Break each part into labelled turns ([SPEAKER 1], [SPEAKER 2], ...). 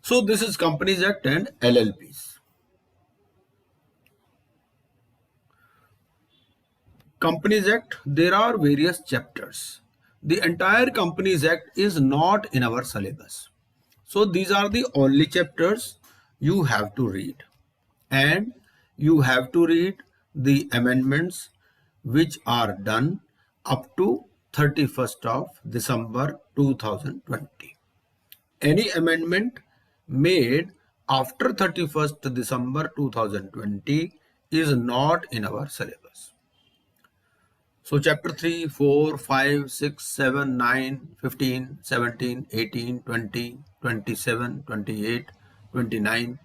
[SPEAKER 1] So this is Companies Act and LLPs. Companies Act, there are various chapters. The entire Companies Act is not in our syllabus. So these are the only chapters you have to read. And you have to read the amendments which are done up to 31st of December 2020. Any amendment made after 31st December 2020 is not in our syllabus. So chapter 3, 4, 5, 6, 7, 9, 15, 17, 18, 20, 27, 28, 29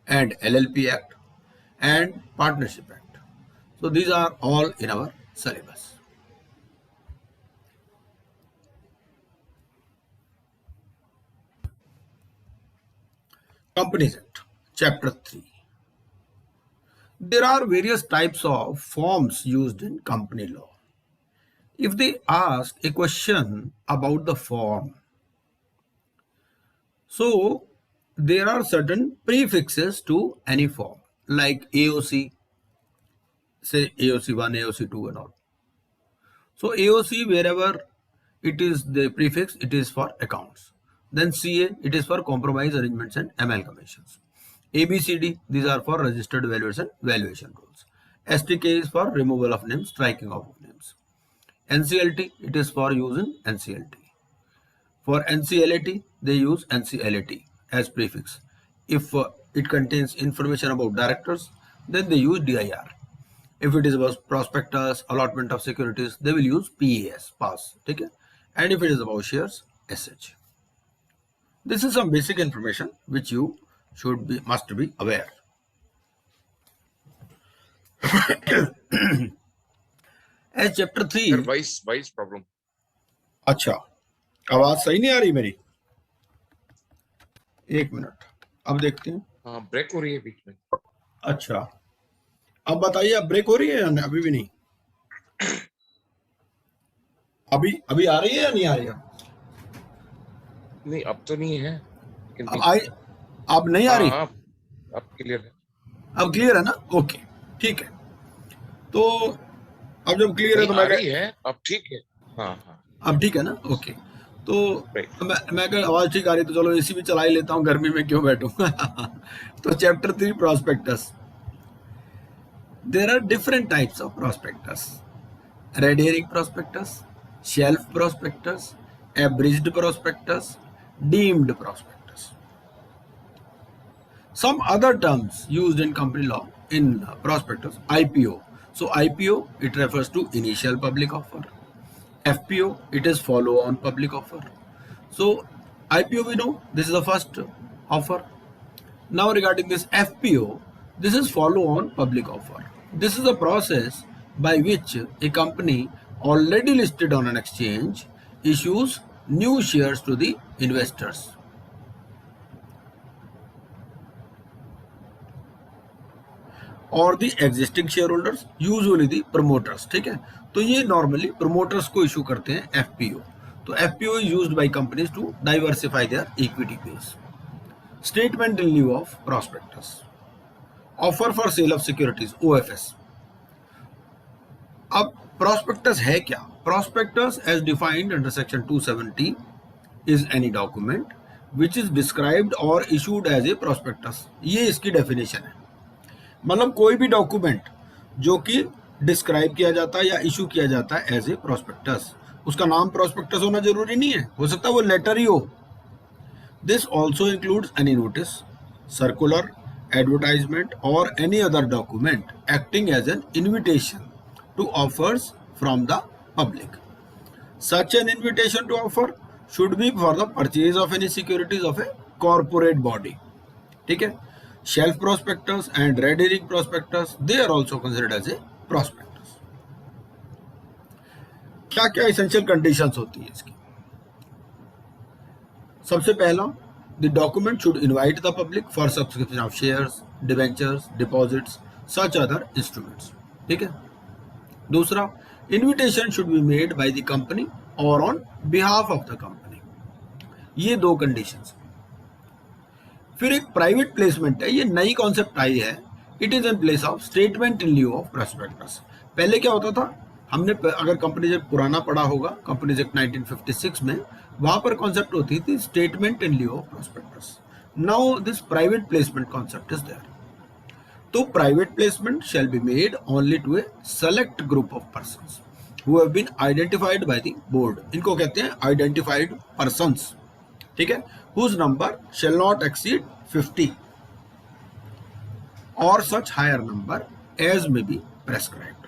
[SPEAKER 1] and LLP Act and Partnership Act. So these are all in our syllabus. Companies Act, Chapter 3. There are various types of forms used in company law. If they ask a question about the form, so there are certain prefixes to any form like AOC, say AOC 1, AOC 2 and all. So AOC, wherever it is the prefix, it is for accounts. Then CA, it is for compromise arrangements and amalgamations. ABCD, these are for registered valuers and valuation rules. STK is for removal of names, striking of names. NCLT, it is for use in NCLT. For NCLAT, they use NCLAT as prefix. If it contains information about directors, then they use DIR. If it is about prospectus, allotment of securities, they will use PAS, pass. Okay? And if it is about shares, SH. This is some basic information which you must be aware. As chapter 3.
[SPEAKER 2] Sir, voice problem.
[SPEAKER 1] अच्छा, आवाज सही नहीं आ रही मेरी? एक minute, अब देखते हैं.
[SPEAKER 2] हाँ, ब्रेक हो रही है बीच में.
[SPEAKER 1] अच्छा, अब बताइए, अब ब्रेक हो रही है या अभी भी नहीं? अभी आ रही है या नहीं आ रही है?
[SPEAKER 2] नहीं, अब तो नहीं है.
[SPEAKER 1] अब नहीं आ रही?
[SPEAKER 2] हाँ, अब क्लियर है.
[SPEAKER 1] अब क्लियर है ना? ओके, ठीक है. तो अब जब क्लियर है तो मैं
[SPEAKER 2] रही है, अब ठीक है. हाँ,
[SPEAKER 1] अब ठीक है ना? ओके. तो मैं कह आवाज ठीक आ रही तो चलो एसी भी चला ही लेता हूँ, गर्मी में क्यों बैठूं. तो chapter 3, prospectus. There are different types of prospectus: red herring prospectus, shelf prospectus, abridged prospectus, deemed prospectus. Some other terms used in company law in prospectus: IPO. So IPO, it refers to initial public offer. FPO, it is follow-on public offer. So IPO, we know this is the first offer. Now regarding this FPO, this is follow-on public offer. This is a process by which a company already listed on an exchange issues new shares to the investors. और the existing share holders, usually the promoters. ठीक है, तो ये normally promoters को issue करते हैं FPO. तो FPO is used by companies to diversify their equity base. Statement in lieu of prospectus. Offer for sale of securities, OFS. अब prospectus है क्या? Prospectus as defined under section 270 is any document which is described or issued as a prospectus. ये इसकी definition है. मतलब कोई भी document जो कि डिस्क्राइब किया जाता है या इशू किया जाता है एज ए प्रोस्पेक्टस, उसका नाम प्रोस्पेक्टस होना जरूरी नहीं है, हो सकता है वो लेटर ही हो. This also includes any notice, circular, advertisement or any other document acting as an invitation to offers from the public. Such an invitation to offer should be for the purchase of any securities of a corporate body. ठीक है. Shelf prospectus and red herring prospectus, they are also considered as a prospectus. क्या क्या essential conditions होती है इसकी? सबसे पहला, the document should invite the public for subscription of shares, debentures, deposits, such other instruments. ठीक है. दूसरा, invitation should be made by the company or on behalf of the company. ये दो conditions. फिर एक प्राइवेट प्लेसमेंट है, ये नई कॉन्सेप्ट आई है। It is in place of statement in lieu of prospectus. पहले क्या होता था, हमने अगर कंपनी एक्ट पुराना पढ़ा होगा, कंपनीज एक्ट 1956 में, वहां पर कॉन्सेप्ट होती थी statement in lieu of prospectus. Now this private placement concept is there. तो private placement shall be made only to a select group of persons who have been identified by the board. इनको कहते हैं identified persons, ठीक है, whose number shall not exceed 50 or such higher number as may be prescribed,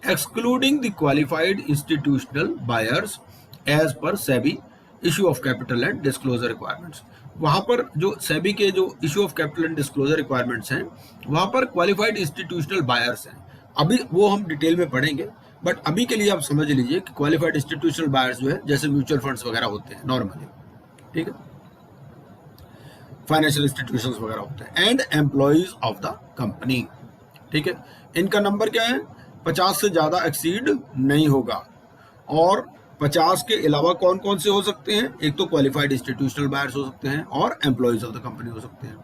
[SPEAKER 1] excluding the qualified institutional buyers as per SEBI issue of capital and disclosure requirements। वहां पर जो सेबी के जो issue of capital and disclosure requirements हैं, वहां पर qualified institutional buyers हैं। अभी वो हम डिटेल में पढ़ेंगे, बट अभी के लिए आप समझ लीजिए कि क्वालिफाइड इंस्टीट्यूशनल बायर्स जो है, जैसे म्यूचुअल फंड्स वगैरह होते हैं नॉर्मली, ठीक है, फाइनेंशियल इंस्टीट्यूशंस वगैरह होते हैं, and employees of the company, ठीक है। इनका नंबर क्या है, 50 से ज्यादा एक्सीड नहीं होगा। और 50 के अलावा कौन कौन से हो सकते हैं, एक तो क्वालिफाइड इंस्टीट्यूशनल बायर्स हो सकते हैं और एम्प्लॉइज ऑफ द कंपनी हो सकते हैं।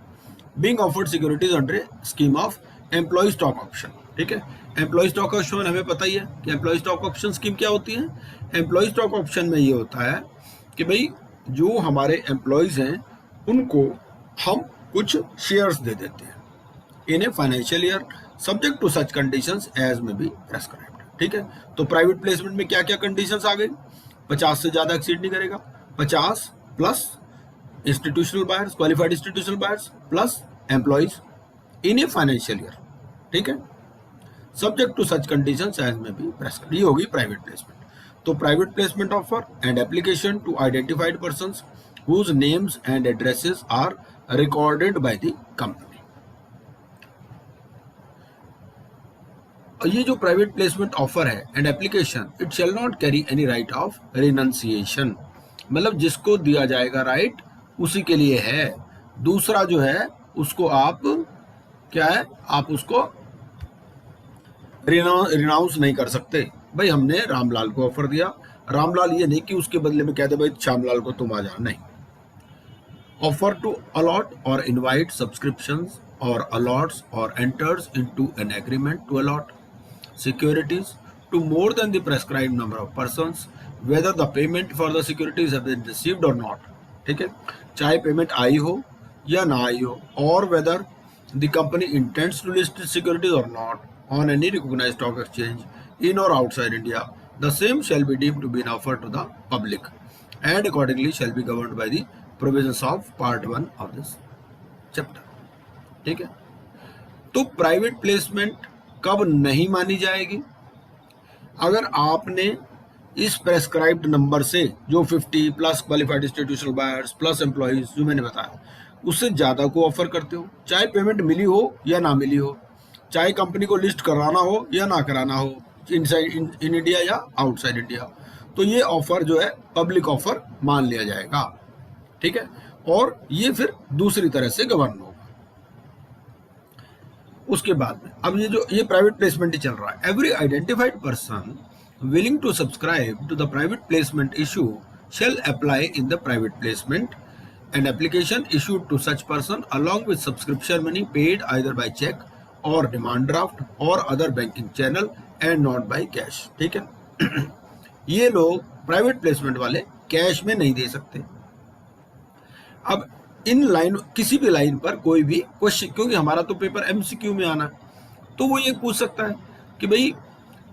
[SPEAKER 1] Being offered securities under scheme of employ stock option, ठीक है। एम्प्लॉय स्टॉक ऑप्शन हमें पता ही है कि एम्प्लॉय स्टॉक ऑप्शन स्कीम क्या होती है। एम्प्लॉय स्टॉक ऑप्शन में ये होता है कि भाई जो हमारे एम्प्लॉयज हैं उनको हम कुछ शेयर्स दे देते हैं in a financial year subject to such conditions as may be prescribed, ठीक है। तो प्राइवेट प्लेसमेंट में क्या क्या कंडीशंस आ गई, 50 से ज्यादा एक्सीड नहीं करेगा, 50 plus institutional buyers, qualified institutional buyers plus employees in a financial year, ठीक है, subject to such conditions as may be prescribed. ये होगी प्राइवेट प्लेसमेंट। तो private placement offer and application to identified persons whose names and addresses are recorded by the company। ये जो private placement offer है and application, it shall not carry any right of renunciation, मतलब जिसको दिया जाएगा right उसी के लिए है। दूसरा जो है उसको आप क्या है, आप उसको रिनाउंस नहीं कर सकते। भाई हमने रामलाल को ऑफर दिया, रामलाल ये नहीं कि उसके बदले में कहते भाई श्यामलाल को तुम आ जाओ, नहीं। Offer to allot or invite subscriptions or allots or enters into an agreement to allot securities to more than the prescribed number of persons, whether the payment for the securities have been received or not, ठीक है, चाहे payment आई हो या ना आई हो, और whether the company intends to list securities or not on any recognized stock exchange in or outside India, the same shall be deemed to be an offer to the public and accordingly shall be governed by the provisions of part 1 of this chapter, ठीक है। तो private placement कब नहीं मानी जाएगी, अगर आपने इस प्रेस्क्राइब्ड नंबर से जो 50 plus qualified institutional buyers plus employees जो मैंने बताया उससे ज्यादा को ऑफर करते हो, चाहे पेमेंट मिली हो या ना मिली हो, चाहे कंपनी को लिस्ट कराना हो या ना कराना हो, इनसाइड इन इंडिया या आउटसाइड इंडिया, तो ये ऑफर जो है पब्लिक ऑफर मान लिया जाएगा, ठीक है, और ये फिर दूसरी तरह से गवर्न होगा। उसके बाद में अब ये प्राइवेट प्लेसमेंट ही चल रहा है। Every identified person willing to subscribe to the private placement issue shall apply in the private placement and application issued to such person along with subscription money paid either by check or demand draft or other banking channel and not by cash, ठीक है। ये लोग private placement वाले cash में नहीं दे सकते। अब इन लाइन किसी भी लाइन पर कोई भी क्वेश्चन, क्योंकि हमारा तो पेपर एमसीक्यू में आना है, तो वो ये पूछ सकता है कि भाई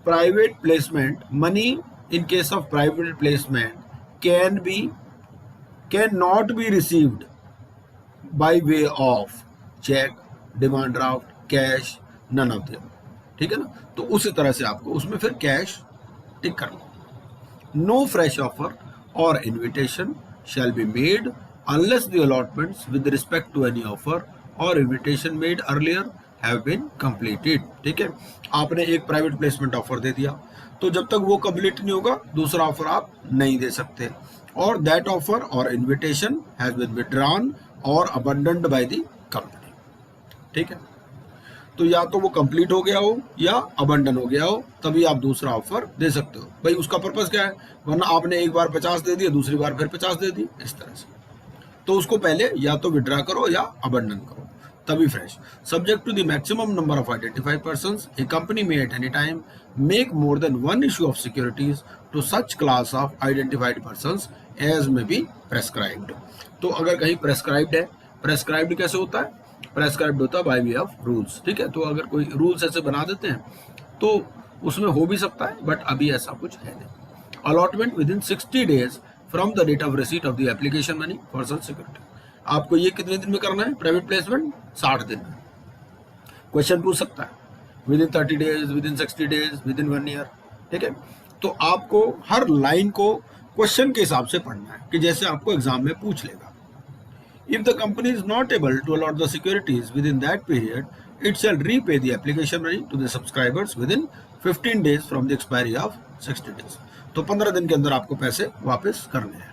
[SPEAKER 1] private placement money in case of private placement can not be received by way of cheque, demand draft, cash, none of them, ठीक है ना। तो उसी तरह से आपको उसमें फिर कैश टिक करना। नो फ्रेश ऑफर और invitation shell be made unless the allotments with respect to any offer or invitation made earlier have been completed, ठीक है। आपने एक प्राइवेट प्लेसमेंट ऑफर दे दिया, तो जब तक वो कंप्लीट नहीं होगा दूसरा ऑफर आप नहीं दे सकते, और दैट ऑफर और इन्विटेशन हैज बीन विथड्रॉन और अबंडन्ड बाय द कंपनी, ठीक है। तो या तो वो कंप्लीट हो गया हो या अबंडन हो गया हो, तभी आप दूसरा ऑफर दे सकते हो। भाई उसका पर्पस क्या है, वरना आपने एक बार 50 दे दिया, दूसरी बार फिर 50 दे दी, इस तरह से। तो उसको पहले या तो विड्रा करो या अबंडन करो, तभी fresh. Subject to the maximum number of identified persons, a company may at any time make more than one issue of securities to such class of identified persons as may be prescribed. तो अगर कहीं prescribed है, prescribed कैसे होता है? Prescribed होता है bye way of rules, ठीक है। तो अगर कोई रूल्स ऐसे बना देते हैं तो उसमें हो भी सकता है, बट अभी ऐसा कुछ है नहीं। Allotment within 60 days from the date of receipt of the application money for such security. आपको ये कितने दिन में करना है प्राइवेट प्लेसमेंट? 60 दिन में। क्वेश्चन पूछ सकता है within 30 days, with in 60 days, with in 1 year, ठीक है। तो आपको हर लाइन को क्वेश्चन के हिसाब से पढ़ना है कि जैसे आपको एग्जाम में पूछ लेगा। If the company is not able to allot the securities within that period, it shall repay the application money to the subscribers within 15 days from the expiry of 60 days. तो 15 दिन के अंदर आपको पैसे वापस करने हैं।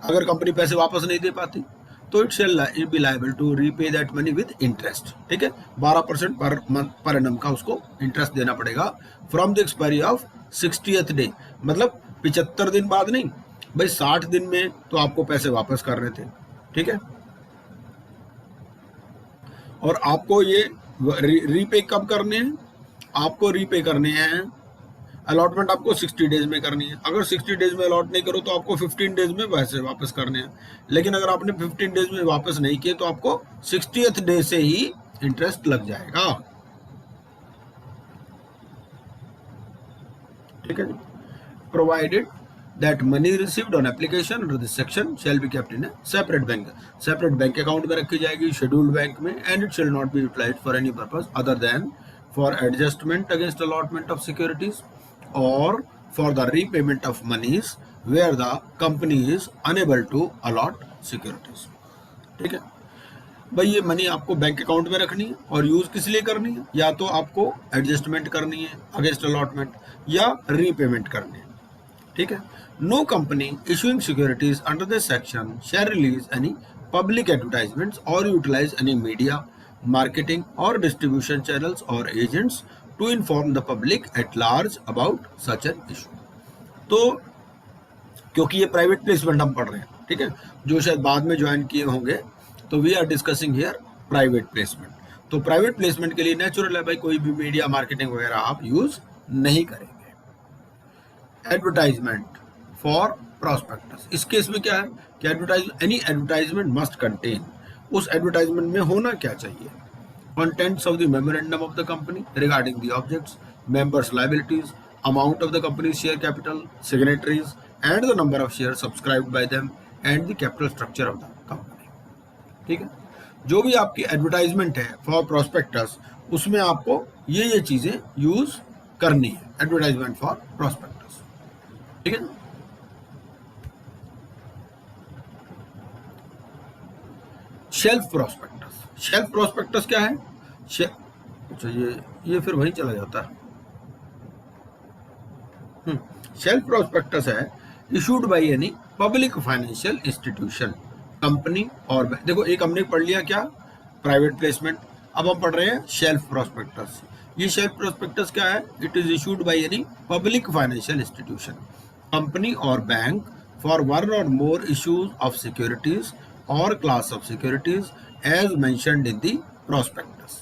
[SPEAKER 1] अगर कंपनी पैसे वापस नहीं दे पाती तो it shall be liable to repay that money with interest, ठीक है। 12% पर मंथ पर एनम का उसको इंटरेस्ट देना पड़ेगा from the expiry of 60th day, मतलब 75 दिन बाद नहीं भाई, 60 दिन में तो आपको पैसे वापस करने थे, ठीक है। और आपको ये रीपे कब करने हैं? आपको रीपे करने हैं, अलॉटमेंट आपको 60 डेज में करनी है। अगर 60 डेज में अलॉट नहीं करो तो आपको 15 डेज में पैसे वापस करने हैं। लेकिन अगर आपने 15 डेज में वापस नहीं किए तो आपको 60th डे से ही इंटरेस्ट लग जाएगा, ठीक है जी। Provided that money received on application under this section shall be kept in a separate bank, separate bank account में रखी जाएगी, शेड्यूल्ड बैंक में, and it shall not be utilized for any purpose other than for adjustment against allotment of securities or for the repayment of monies where the company is unable to allot securities, ठीक है भाई। ये money आपको bank account में रखनी है और use किस लिए करनी है? या तो आपको एडजस्टमेंट करनी है अगेंस्ट अलॉटमेंट या रीपेमेंट करनी है, ठीक है। No company issuing securities under this section shall release any public advertisements or utilize any media, marketing or distribution channels or agents to inform the public at large about such an issue. तो क्योंकि ये private placement हम पढ़ रहे हैं, ठीक है, जो शायद बाद में ज्वाइन किए होंगे, तो we are discussing here private placement. तो प्राइवेट प्लेसमेंट के लिए नेचुरल है भाई कोई भी मीडिया मार्केटिंग वगैरह आप यूज नहीं करेंगे। एडवर्टाइजमेंट फॉर प्रोस्पेक्टस, इस केस में क्या है कि एनी एडवर्टाइजमेंट मस्ट कंटेन, उस एडवर्टाइजमेंट में होना क्या चाहिए? Contents of the memorandum of the company regarding the objects, members liabilities, amount of the company share capital, signatories and the number of share subscribed bye them and the capital structure of the company, ठीक है। जो भी आपकी advertisement है for prospectus उसमें आपको ये चीजें यूज करनी है, एडवर्टाइजमेंट फॉर प्रोस्पेक्टस, ठीक है। शेल्फ प्रोस्पेक्टस, शेल्फ प्रोस्पेक्टस क्या है? अच्छा ये फिर वहीं चला जाता है। शेल्फ प्रोस्पेक्टस है issued by any public financial institution, company और देखो एक हमने पढ़ लिया क्या? Private placement. अब हम पढ़ रहे हैं शेल्फ प्रोस्पेक्टस। ये शेल्फ प्रोस्पेक्टस क्या है? It is issued by any public financial institution, company और बैंक फॉर वन और more issues of securities or class of securities as mentioned in the prospectus.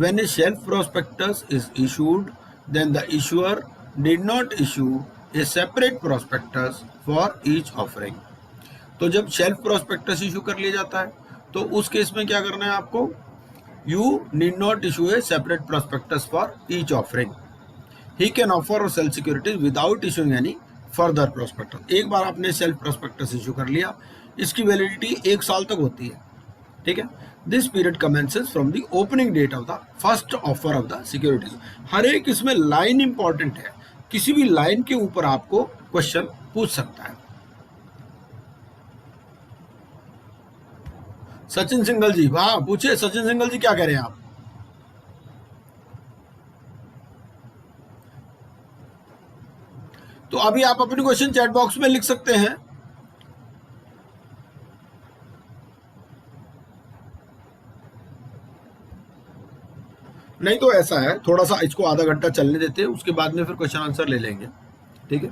[SPEAKER 1] When a shelf prospectus is issued, then the issuer did not issue a separate prospectus for each offering. तो जब shelf prospectus issue कर लिया जाता है तो उस case में क्या करना है आपको? You need not issue a separate prospectus for each offering. He can offer or sell securities without issuing any further prospectus. एक बार आपने सेल्फ प्रोस्पेक्टस इशू कर लिया, इसकी वैलिडिटी 1 साल तक होती है, ठीक है। This period commences from the opening date of the first offer of the securities. हर एक इसमें लाइन इंपॉर्टेंट है, किसी भी लाइन के ऊपर आपको क्वेश्चन पूछ सकता है। सचिन सिंघल जी, वाह, पूछिए सचिन सिंघल जी क्या कह रहे हैं आप? तो अभी आप अपने क्वेश्चन चैट बॉक्स में लिख सकते हैं। नहीं तो ऐसा है, थोड़ा सा इसको आधा घंटा चलने देते हैं, उसके बाद में फिर क्वेश्चन आंसर ले लेंगे, ठीक है।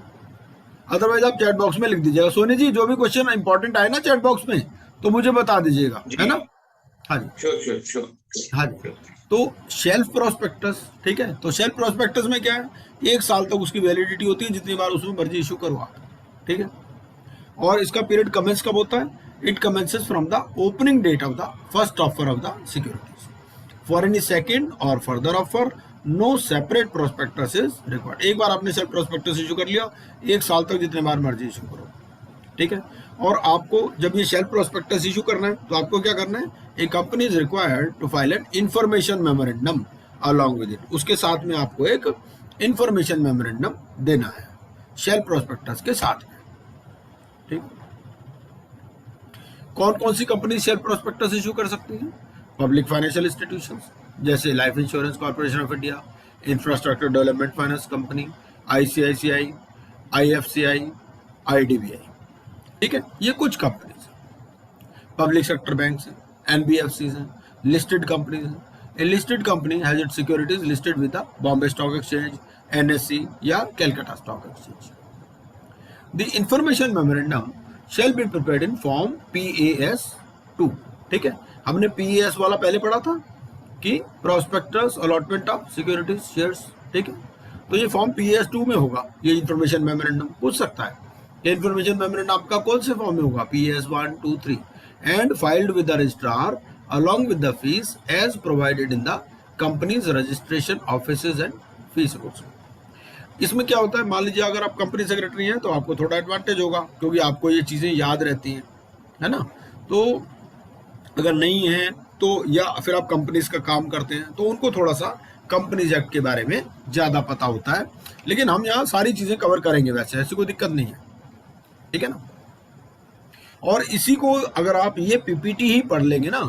[SPEAKER 1] अदरवाइज आप चैट बॉक्स में लिख दीजिएगा। सोनी जी जो भी क्वेश्चन इंपॉर्टेंट आए ना चैट बॉक्स में तो मुझे बता दीजिएगा, है ना। हाँ जी,
[SPEAKER 2] श्योर।
[SPEAKER 1] हाँ जी। तो शेल्फ प्रोस्पेक्टस, ठीक है, तो शेल्फ प्रोस्पेक्टस में क्या है, 1 साल तक उसकी वैलिडिटी होती है, जितनी बार उसमें मर्जी इशू करवा, ठीक है। और इसका पीरियड कमेंस कब होता है, it commences from the opening date of the first offer of the securities. For any second or further offer no separate prospectus is required. एक बार आपने सेल्फ प्रोस्पेक्टस इशू कर लिया, 1 साल तक जितने बार मर्जी इशू करो, ठीक है। और आपको जब ये शेल्फ प्रोस्पेक्टस इशू करना है तो आपको क्या करना है, a company is required to file an information memorandum along with it. उसके साथ में आपको एक इंफॉर्मेशन मेमोरेंडम देना है शेल्फ प्रोस्पेक्टस के साथ में, ठीक। कौन कौन सी कंपनी शेल्फ प्रोस्पेक्टस इशू कर सकती है, पब्लिक फाइनेंशियल इंस्टीट्यूशंस जैसे life insurance corporation of India, infrastructure development finance company, ICICI, IFCI, IDBI, ठीक है, ये कुछ कंपनीज। पब्लिक सेक्टर बैंक है, एनबीएफसी हैं, लिस्टेड कंपनीज हैं। A listed company has it securities listed with the Bombay stock exchange, NSC या Calcutta stock exchange. The information memorandum shall be prepared in form PAS2, ठीक है। हमने PAS वाला पहले पढ़ा था कि prospectus allotment of securities shares, ठीक है। तो ये फॉर्म PAS2 में होगा, ये इंफॉर्मेशन मेमोरेंडम। पूछ सकता है ये इंफॉर्मेशन मेमोरेंडम आपका कौन से फॉर्म में होगा, PAS1, 2, 3 and filed with the registrar along with the fees as provided in the company's registration offices and fees rules। इसमें क्या होता है, मान लीजिए अगर आप कंपनी सेक्रेटरी हैं तो आपको थोड़ा एडवांटेज होगा क्योंकि आपको ये चीज़ें याद रहती हैं, है ना। तो अगर नहीं है तो या फिर आप कंपनीज का काम करते हैं तो उनको थोड़ा सा कंपनीज एक्ट के बारे में ज़्यादा पता होता है, लेकिन हम यहाँ सारी चीज़ें कवर करेंगे, वैसे ऐसी कोई दिक्कत नहीं है, ठीक है ना। और इसी को अगर आप ये PPT ही पढ़ लेंगे ना,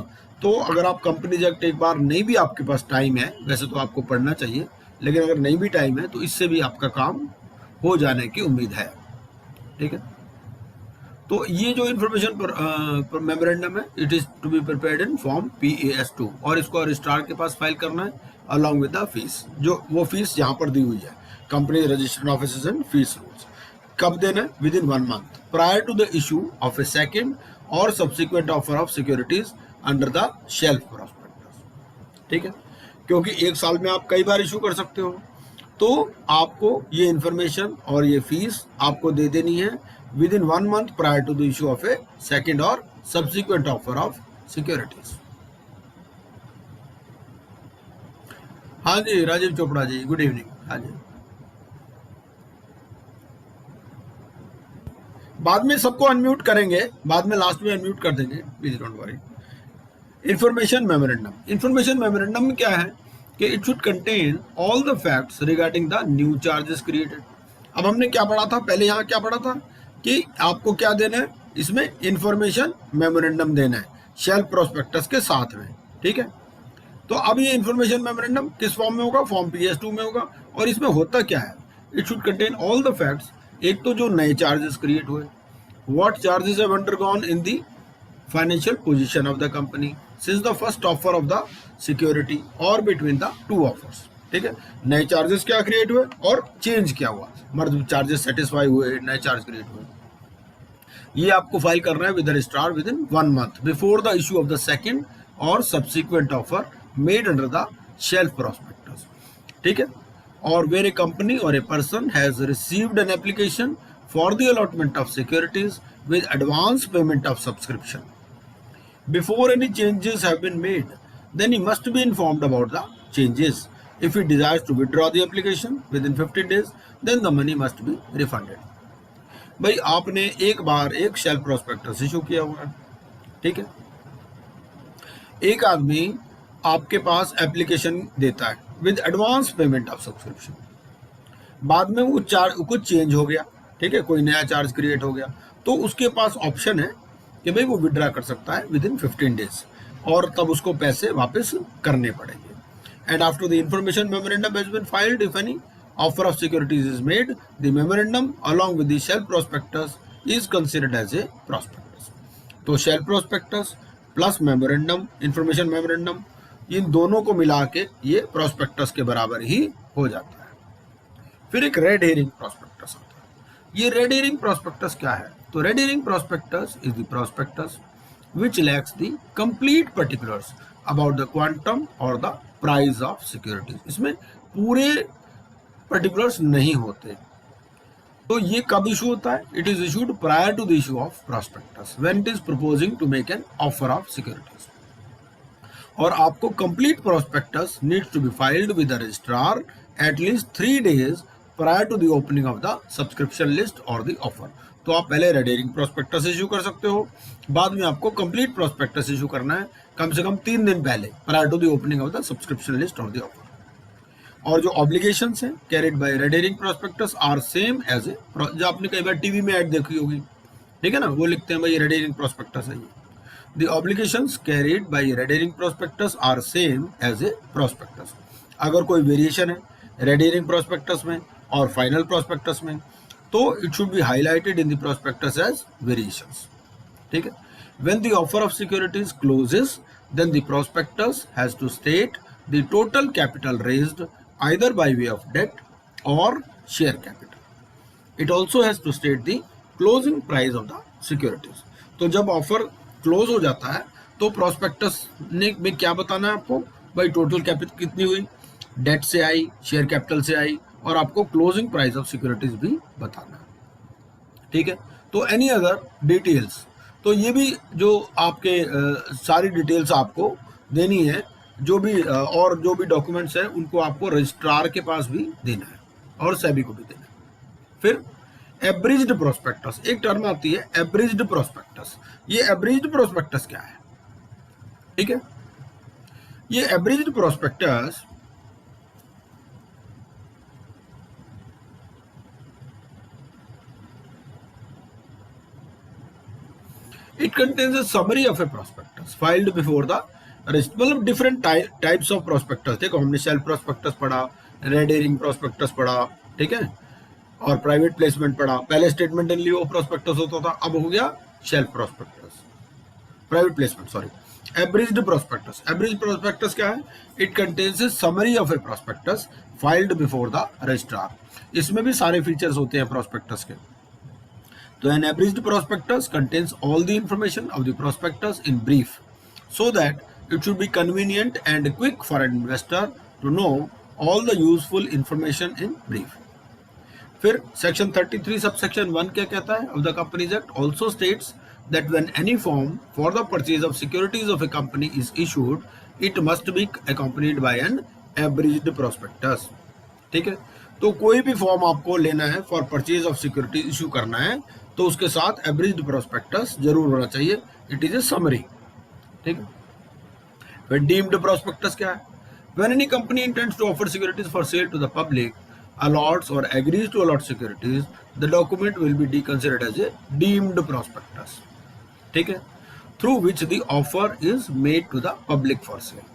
[SPEAKER 1] तो अगर आप कंपनीज एक्ट एक बार नहीं भी आपके पास टाइम है, वैसे तो आपको पढ़ना चाहिए, लेकिन अगर नहीं भी टाइम है तो इससे भी आपका काम हो जाने की उम्मीद है, ठीक है। तो ये जो इंफॉर्मेशन मेमोरेंडम है, it is to be prepared in form PAS2 और इसको रजिस्ट्रार के पास फाइल करना है अलॉन्ग विद द फीस, जो वो फीस यहाँ पर दी हुई है, company registered officers and fees rules. कब देना है, within 1 month prior to the issue of a second और subsequent offer of securities under the shelf prospectus, ठीक है। क्योंकि 1 साल में आप कई बार इशू कर सकते हो, तो आपको ये इंफॉर्मेशन और ये फीस आपको दे देनी है within 1 month prior to the issue of a second और सब्सिक्वेंट ऑफर ऑफ सिक्योरिटीज। हाँ जी राजीव चोपड़ा जी, गुड इवनिंग। हाँ जी, बाद में सबको अनम्यूट करेंगे, बाद में लास्ट में अनम्यूट कर देंगे, please don't worry. Information memorandum, information memorandum में क्या है कि it should contain all the facts regarding the new charges created. अब हमने क्या पढ़ा था पहले, यहाँ क्या पढ़ा था कि आपको क्या देना है, इसमें इंफॉर्मेशन मेमोरेंडम देना है शेल्फ प्रोस्पेक्टस के साथ में, ठीक है। तो अब ये इंफॉर्मेशन मेमोरेंडम किस फॉर्म में होगा, फॉर्म PAS2 में होगा। और इसमें होता क्या है, it should contain all the facts, एक तो जो नए चार्जेस क्रिएट हुए, what charges have undergone in the financial position of the company since the first offer of the security और बिटवीन द 2 ऑफर्स, ठीक है। नए चार्जेस क्या क्रिएट हुए और चेंज क्या हुआ, मतलब चार्जेस सेटिस्फाई हुए, नए चार्ज क्रिएट हुए, ये आपको फाइल करना है with the registrar within 1 month before the issue of the second और subsequent offer made under the shelf prospectus, ठीक है। और where a company or a person has received an application for the allotment of securities with advance payment of subscription. Before any changes have been made, then he must be informed about the changes. If he desires to withdraw the application within 15 days, then the money must be refunded. भाई आपने एक बार एक shelf prospectus issue किया हुआ है, ठीक है। एक आदमी आपके पास एप्लीकेशन देता है with advance payment of subscription, बाद में वो चार्ज कुछ चेंज हो गया, ठीक है, कोई नया चार्ज क्रिएट हो गया, तो उसके पास ऑप्शन है कि भाई वो विड्रा कर सकता है विद इन 15 डेज और तब उसको पैसे वापस करने पड़ेंगे। And after the information memorandum has been filed, if any offer of securities is made, the memorandum along with the shelf prospectus is considered as a prospectus. तो shelf prospectus plus memorandum, information memorandum, इन दोनों को मिला के ये prospectus के बराबर ही हो जाता है। फिर एक रेड हेरिंग प्रोस्पेक्टस आता है। ये रेड हेरिंग प्रोस्पेक्टस क्या है? तो red herring prospectus is the prospectus which lacks the complete particulars about the quantum or the price of securities. इसमें पूरे particulars नहीं होते. तो ये कब इशू होता है? It is issued prior to the issue of prospectus when it is proposing to make an offer of securities. और आपको complete prospectus needs to be filed with the registrar at least 3 days prior to the opening of the subscription list or the offer. तो आप पहले red herring prospectus issue कर सकते हो, बाद में आपको कंप्लीट प्रोस्पेक्टस इशू करना है कम से कम 3 दिन पहले, prior to the opening of the subscription list और द ऑफर. और जो ऑब्लिगेशंस हैं carried by red herring prospectus are same as a, जो आपने कई बार टीवी में ऐड देखी होगी, ठीक है ना, वो लिखते हैं भाई रेड हेरिंग प्रोस्पेक्टस है ये. The obligations carried by red herring prospectus are same as a prospectus. अगर कोई वेरिएशन है रेड हेरिंग प्रोस्पेक्टस में और फाइनल प्रोस्पेक्टस में, तो it should be highlighted in the prospectus as variations. ठीक है. When the offer of securities closes, then the prospectus has to state the total capital raised either by way of debt or share capital. It also has to state the closing price of the securities. तो जब offer close हो जाता है तो prospectus में क्या बताना है आपको? भाई टोटल कैपिटल कितनी हुई, डेट से आई, शेयर कैपिटल से आई, और आपको क्लोजिंग प्राइस ऑफ सिक्योरिटीज भी बताना है. ठीक है. तो एनी अदर डिटेल्स, तो ये भी जो आपके सारी डिटेल्स आपको देनी है, जो भी और जो भी डॉक्यूमेंट्स है उनको आपको रजिस्ट्रार के पास भी देना है और सेबी को भी देना है. फिर एब्रिज्ड प्रोस्पेक्टस, एक टर्म आती है एब्रिज्ड प्रोस्पेक्टस. ये एब्रिज्ड प्रोस्पेक्टस क्या है? ठीक है. ये abridged prospectus it contains a summary of a prospectus filed before the मतलब डिफरेंट टाइप्स ऑफ प्रोस्पेक्टस. देखो हमने शेल्फ प्रोस्पेक्टस पढ़ा, रेड हेरिंग प्रोस्पेक्टस पढ़ा, ठीक है, और प्राइवेट प्लेसमेंट पढ़ा. पहले स्टेटमेंट इन लियो प्रोस्पेक्टस होता था, अब हो गया shelf prospectus, private placement, sorry. Abridged prospectus, abridged prospectus क्या है? It contains a summary of a prospectus filed before the registrar. इसमें भी सारे फीचर्स होते हैं प्रोस्पेक्टस के. So an abridged prospectus contains all the information of the prospectus in brief, so that it should be convenient and quick for an investor to know all the useful information in brief. फिर section 33 subsection 1 क्या कहता है of the Companies Act also states that when any form for the purchase of securities of a company is issued, it must be accompanied by an abridged prospectus. ठीक है. तो कोई भी form आपको लेना है for purchase of security issue करना है तो उसके साथ एब्रिज्ड प्रोस्पेक्टस जरूर होना चाहिए. It is a summary. ठीक है. फिर डीम्ड प्रोस्पेक्टस क्या है? When any company intends to offer securities for sale to the public, allots or agrees to allot securities, the document will be considered as a deemed prospectus. ठीक है. Through which the offer is made to the public for sale.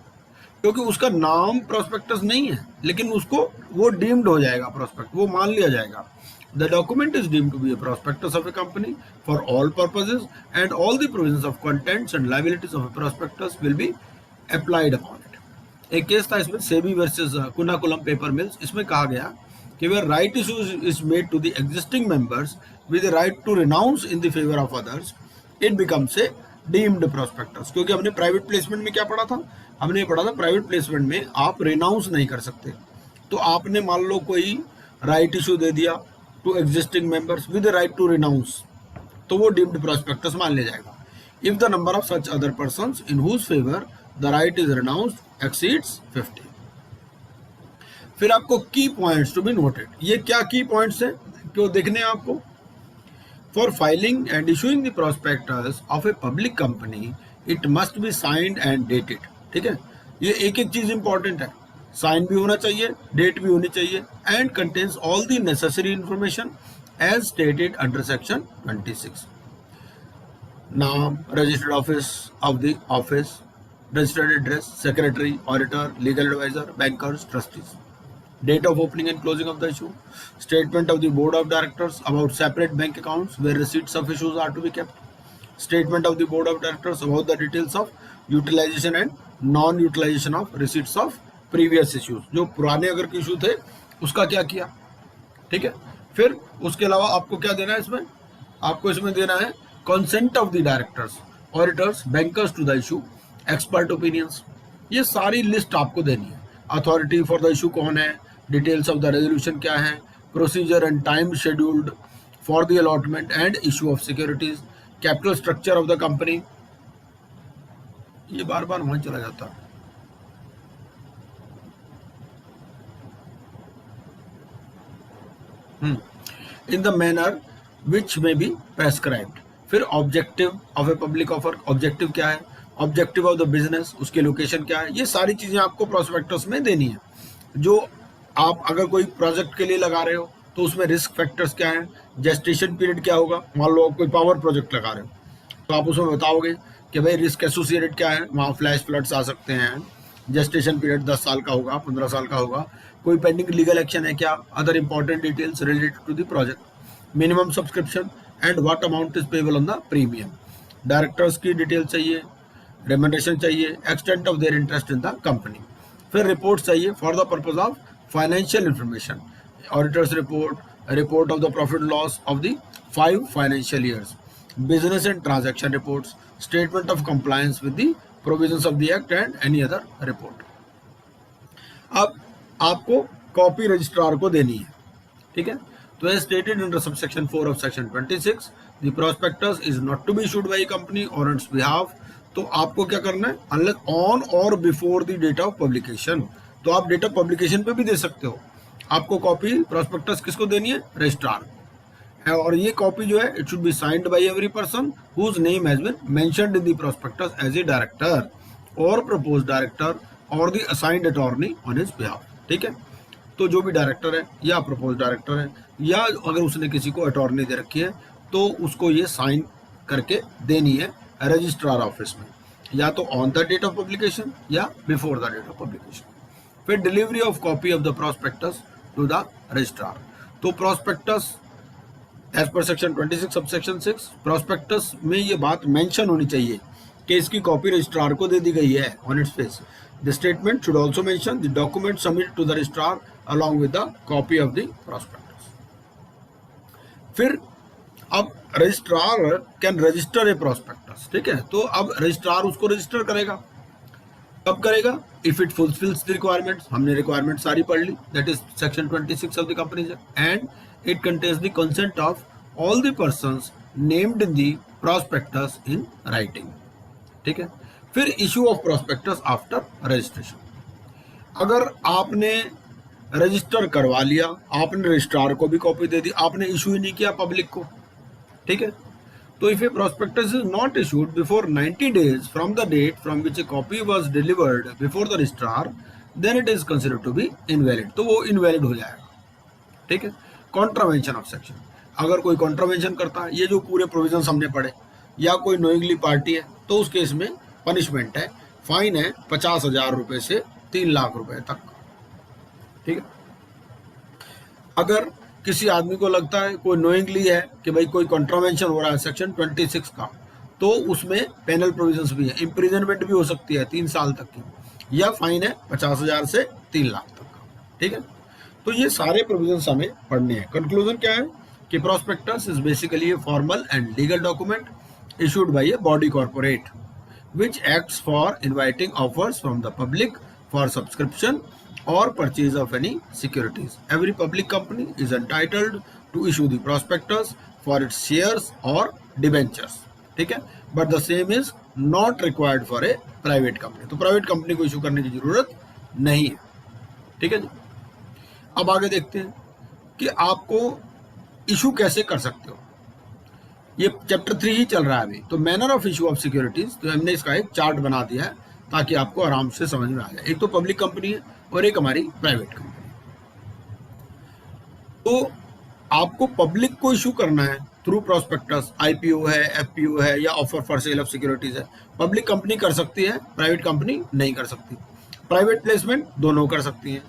[SPEAKER 1] क्योंकि उसका नाम prospectus नहीं है, लेकिन उसको वो डीम्ड हो जाएगा प्रोस्पेक्ट, वो मान लिया जाएगा. The document is deemed to be a prospectus of a company for all purposes, and all the provisions of contents and liabilities of a prospectus will be applied upon it. एक case था इसमें SEBI versus कुनाकुलम paper mills. इसमें कहा गया कि where right issue is made to the existing members with the right to renounce in the favor of others, it becomes a deemed prospectus. क्योंकि हमने private placement में क्या पढ़ा था? हमने पढ़ा था प्राइवेट प्लेसमेंट में आप रिनाउंस नहीं कर सकते. तो आपने मान लो कोई राइट इशू दे दिया to existing members with the right to renounce, तो वो deemed prospectus मान लिया जाएगा. If the number of such other persons in whose favor the right is renounced exceeds 50. फिर आपको key points to be noted. ये क्या key points है क्यों देखने हैं आपको? For filing and issuing the prospectus of a public company, it must be signed and dated. ठीक है. ये एक एक चीज इंपॉर्टेंट है. साइन भी होना चाहिए, डेट भी होनी चाहिए, and contains all the necessary information as stated under section 26. नाम, registered office of the office, registered address, secretary, auditor, legal adviser, bankers, trustees. Date of opening and closing of the issue, statement of the board of directors about separate bank accounts where receipts of issues are to be kept, statement of the board of directors about the details of utilisation and non utilisation of receipts of previous issues. जो पुराने अगर issue थे उसका क्या किया. ठीक है. फिर उसके अलावा आपको क्या देना है इसमें, आपको इसमें देना है consent of the directors, auditors, bankers to the issue, expert opinions, ये सारी लिस्ट आपको देनी है। अथॉरिटी फॉर द इशू कौन है, डिटेल्स ऑफ द रेजोल्यूशन क्या है, procedure and time scheduled for the allotment and issue of securities, capital structure of the company, ये बार बार वहां चला जाता है। इन द मैनर विच में बी प्रेस्क्राइब्ड। फिर objective of a public offer, objective क्या है, ऑब्जेक्टिव ऑफ द बिजनेस, उसकी लोकेशन क्या है, ये सारी चीजें आपको प्रोस्पेक्टस में देनी है। जो आप अगर कोई प्रोजेक्ट के लिए लगा रहे हो तो उसमें रिस्क फैक्टर्स क्या है, जेस्टेशन पीरियड क्या होगा, मान लो आप कोई पावर प्रोजेक्ट लगा रहे हो तो आप उसमें बताओगे कि भाई रिस्क एसोसिएटेड क्या है, वहाँ फ्लैश फ्लड्स आ सकते हैं, जेस्टेशन पीरियड 10 साल का होगा, 15 साल का होगा, कोई पेंडिंग लीगल एक्शन है क्या, other important details related to the project, minimum subscription and what amount is payable on the premium, directors की डिटेल चाहिए, रेमुनरेशन चाहिए, extent of their interest in the company. फिर रिपोर्ट चाहिए for the purpose of financial information, auditors report, report of the profit loss of the 5 financial years, business and transaction reports, statement of compliance with the provisions of the act and any other report। अब आपको copy registrar को देनी है, ठीक है। तो as stated under subsection 4 of section 26 the prospectus is not to be issued by company और on its behalf. तो आपको क्या करना है, अनलेस ऑन और before the date of publication, तो आप डेट ऑफ पब्लिकेशन पे भी दे सकते हो। आपको कॉपी प्रोस्पेक्टस किसको देनी है, रजिस्ट्रार, और ये कॉपी जो है it should be signed by every person whose name has been mentioned in the prospectus as a director और प्रपोज डायरेक्टर और the assigned attorney on his behalf, ठीक है। तो जो भी डायरेक्टर है या प्रपोज डायरेक्टर है या अगर उसने किसी को अटॉर्नी दे रखी है तो उसको ये साइन करके देनी है रजिस्ट्रार ऑफिस में, या तो on the date of publication या before the date of publication. फिर delivery of copy of the prospectus to the registrar. तो prospectus as per section 26 subsection 6 prospectus में ये बात मेंशन होनी चाहिए कि इसकी कॉपी रजिस्ट्रार को दे दी गई है on its face. The statement should also mention the document submitted to the registrar along with the copy of the prospectus. फिर अब registrar can register a prospectus, ठीक है। तो अब रजिस्ट्रार उसको रजिस्टर करेगा, कब करेगा, if it fulfils the requirements, हमने रिक्वायरमेंट सारी पढ़ ली, that is section 26 of the companies act, and it contains the consent of all the persons named in the prospectus in writing, ठीक है। फिर issue of prospectus after registration। अगर आपने register करवा लिया, आपने रजिस्ट्रार को भी कॉपी दे दी, आपने इशू ही नहीं किया पब्लिक को, ठीक है। तो if a prospectus is not issued before 90 days from the date from which a copy was delivered before the registrar, then it is considered to be invalid, तो वो invalid हो जाएगा, ठीक है। कॉन्ट्रावेंशन ऑफ सेक्शन, अगर कोई contravention करता है, ये जो पूरे प्रोविजन हमने पढ़े, या कोई नोइंगली पार्टी है तो उस केस में पनिशमेंट है, फाइन है 50,000 रुपए से 3 लाख रुपए तक, ठीक है। अगर किसी आदमी को लगता है कोई नोइंगली है कि भाई कोई कॉन्ट्रावेंशन हो रहा है सेक्शन 26 का, तो उसमें पेनल प्रोविजंस भी है, इम्प्रिजनमेंट भी हो सकती है 3 साल तक की, या फाइन है 50,000 से 3 लाख तक का, ठीक है। तो ये सारे प्रोविजंस हमें पढ़ने हैं। कंक्लूजन क्या है कि prospectus is basically a formal and legal document issued by a body corporate which acts for inviting offers from the public for subscription or purchase of any securities. Every public company is entitled to issue the prospectus for its shares or debentures, ठीक है, but the same is not required for a private company। तो private company को issue करने की जरूरत नहीं है, ठीक है जी। अब आगे देखते हैं कि आपको इशू कैसे कर सकते हो। ये चैप्टर 3 ही चल रहा है अभी, तो manner of issue of securities, तो हमने इसका एक चार्ट बना दिया है ताकि आपको आराम से समझ में आ जाए। एक तो पब्लिक कंपनी है और एक हमारी प्राइवेट कंपनी। तो आपको पब्लिक को इशू करना है थ्रू प्रोस्पेक्टस, आईपीओ है, एफपीओ है, या offer for sale of securities है। पब्लिक कंपनी कर सकती है, प्राइवेट कंपनी नहीं कर सकती। प्राइवेट प्लेसमेंट दोनों कर सकती हैं,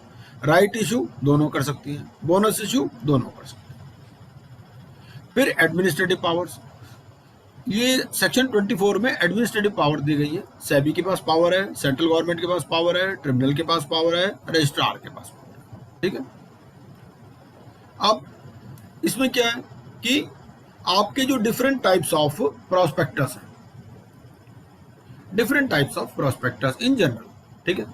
[SPEAKER 1] राइट इशू दोनों कर सकती हैं, बोनस इशू दोनों कर सकती हैं। फिर एडमिनिस्ट्रेटिव पावर्स, ये सेक्शन 24 में एडमिनिस्ट्रेटिव पावर दी गई है। सेबी के पास पावर है, सेंट्रल गवर्नमेंट के पास पावर है, ट्रिब्यूनल के पास पावर है, रजिस्ट्रार के पास पावर है, ठीक है। अब इसमें क्या है कि आपके जो डिफरेंट टाइप्स ऑफ प्रोस्पेक्टस हैं, different types of prospectus in general, ठीक है।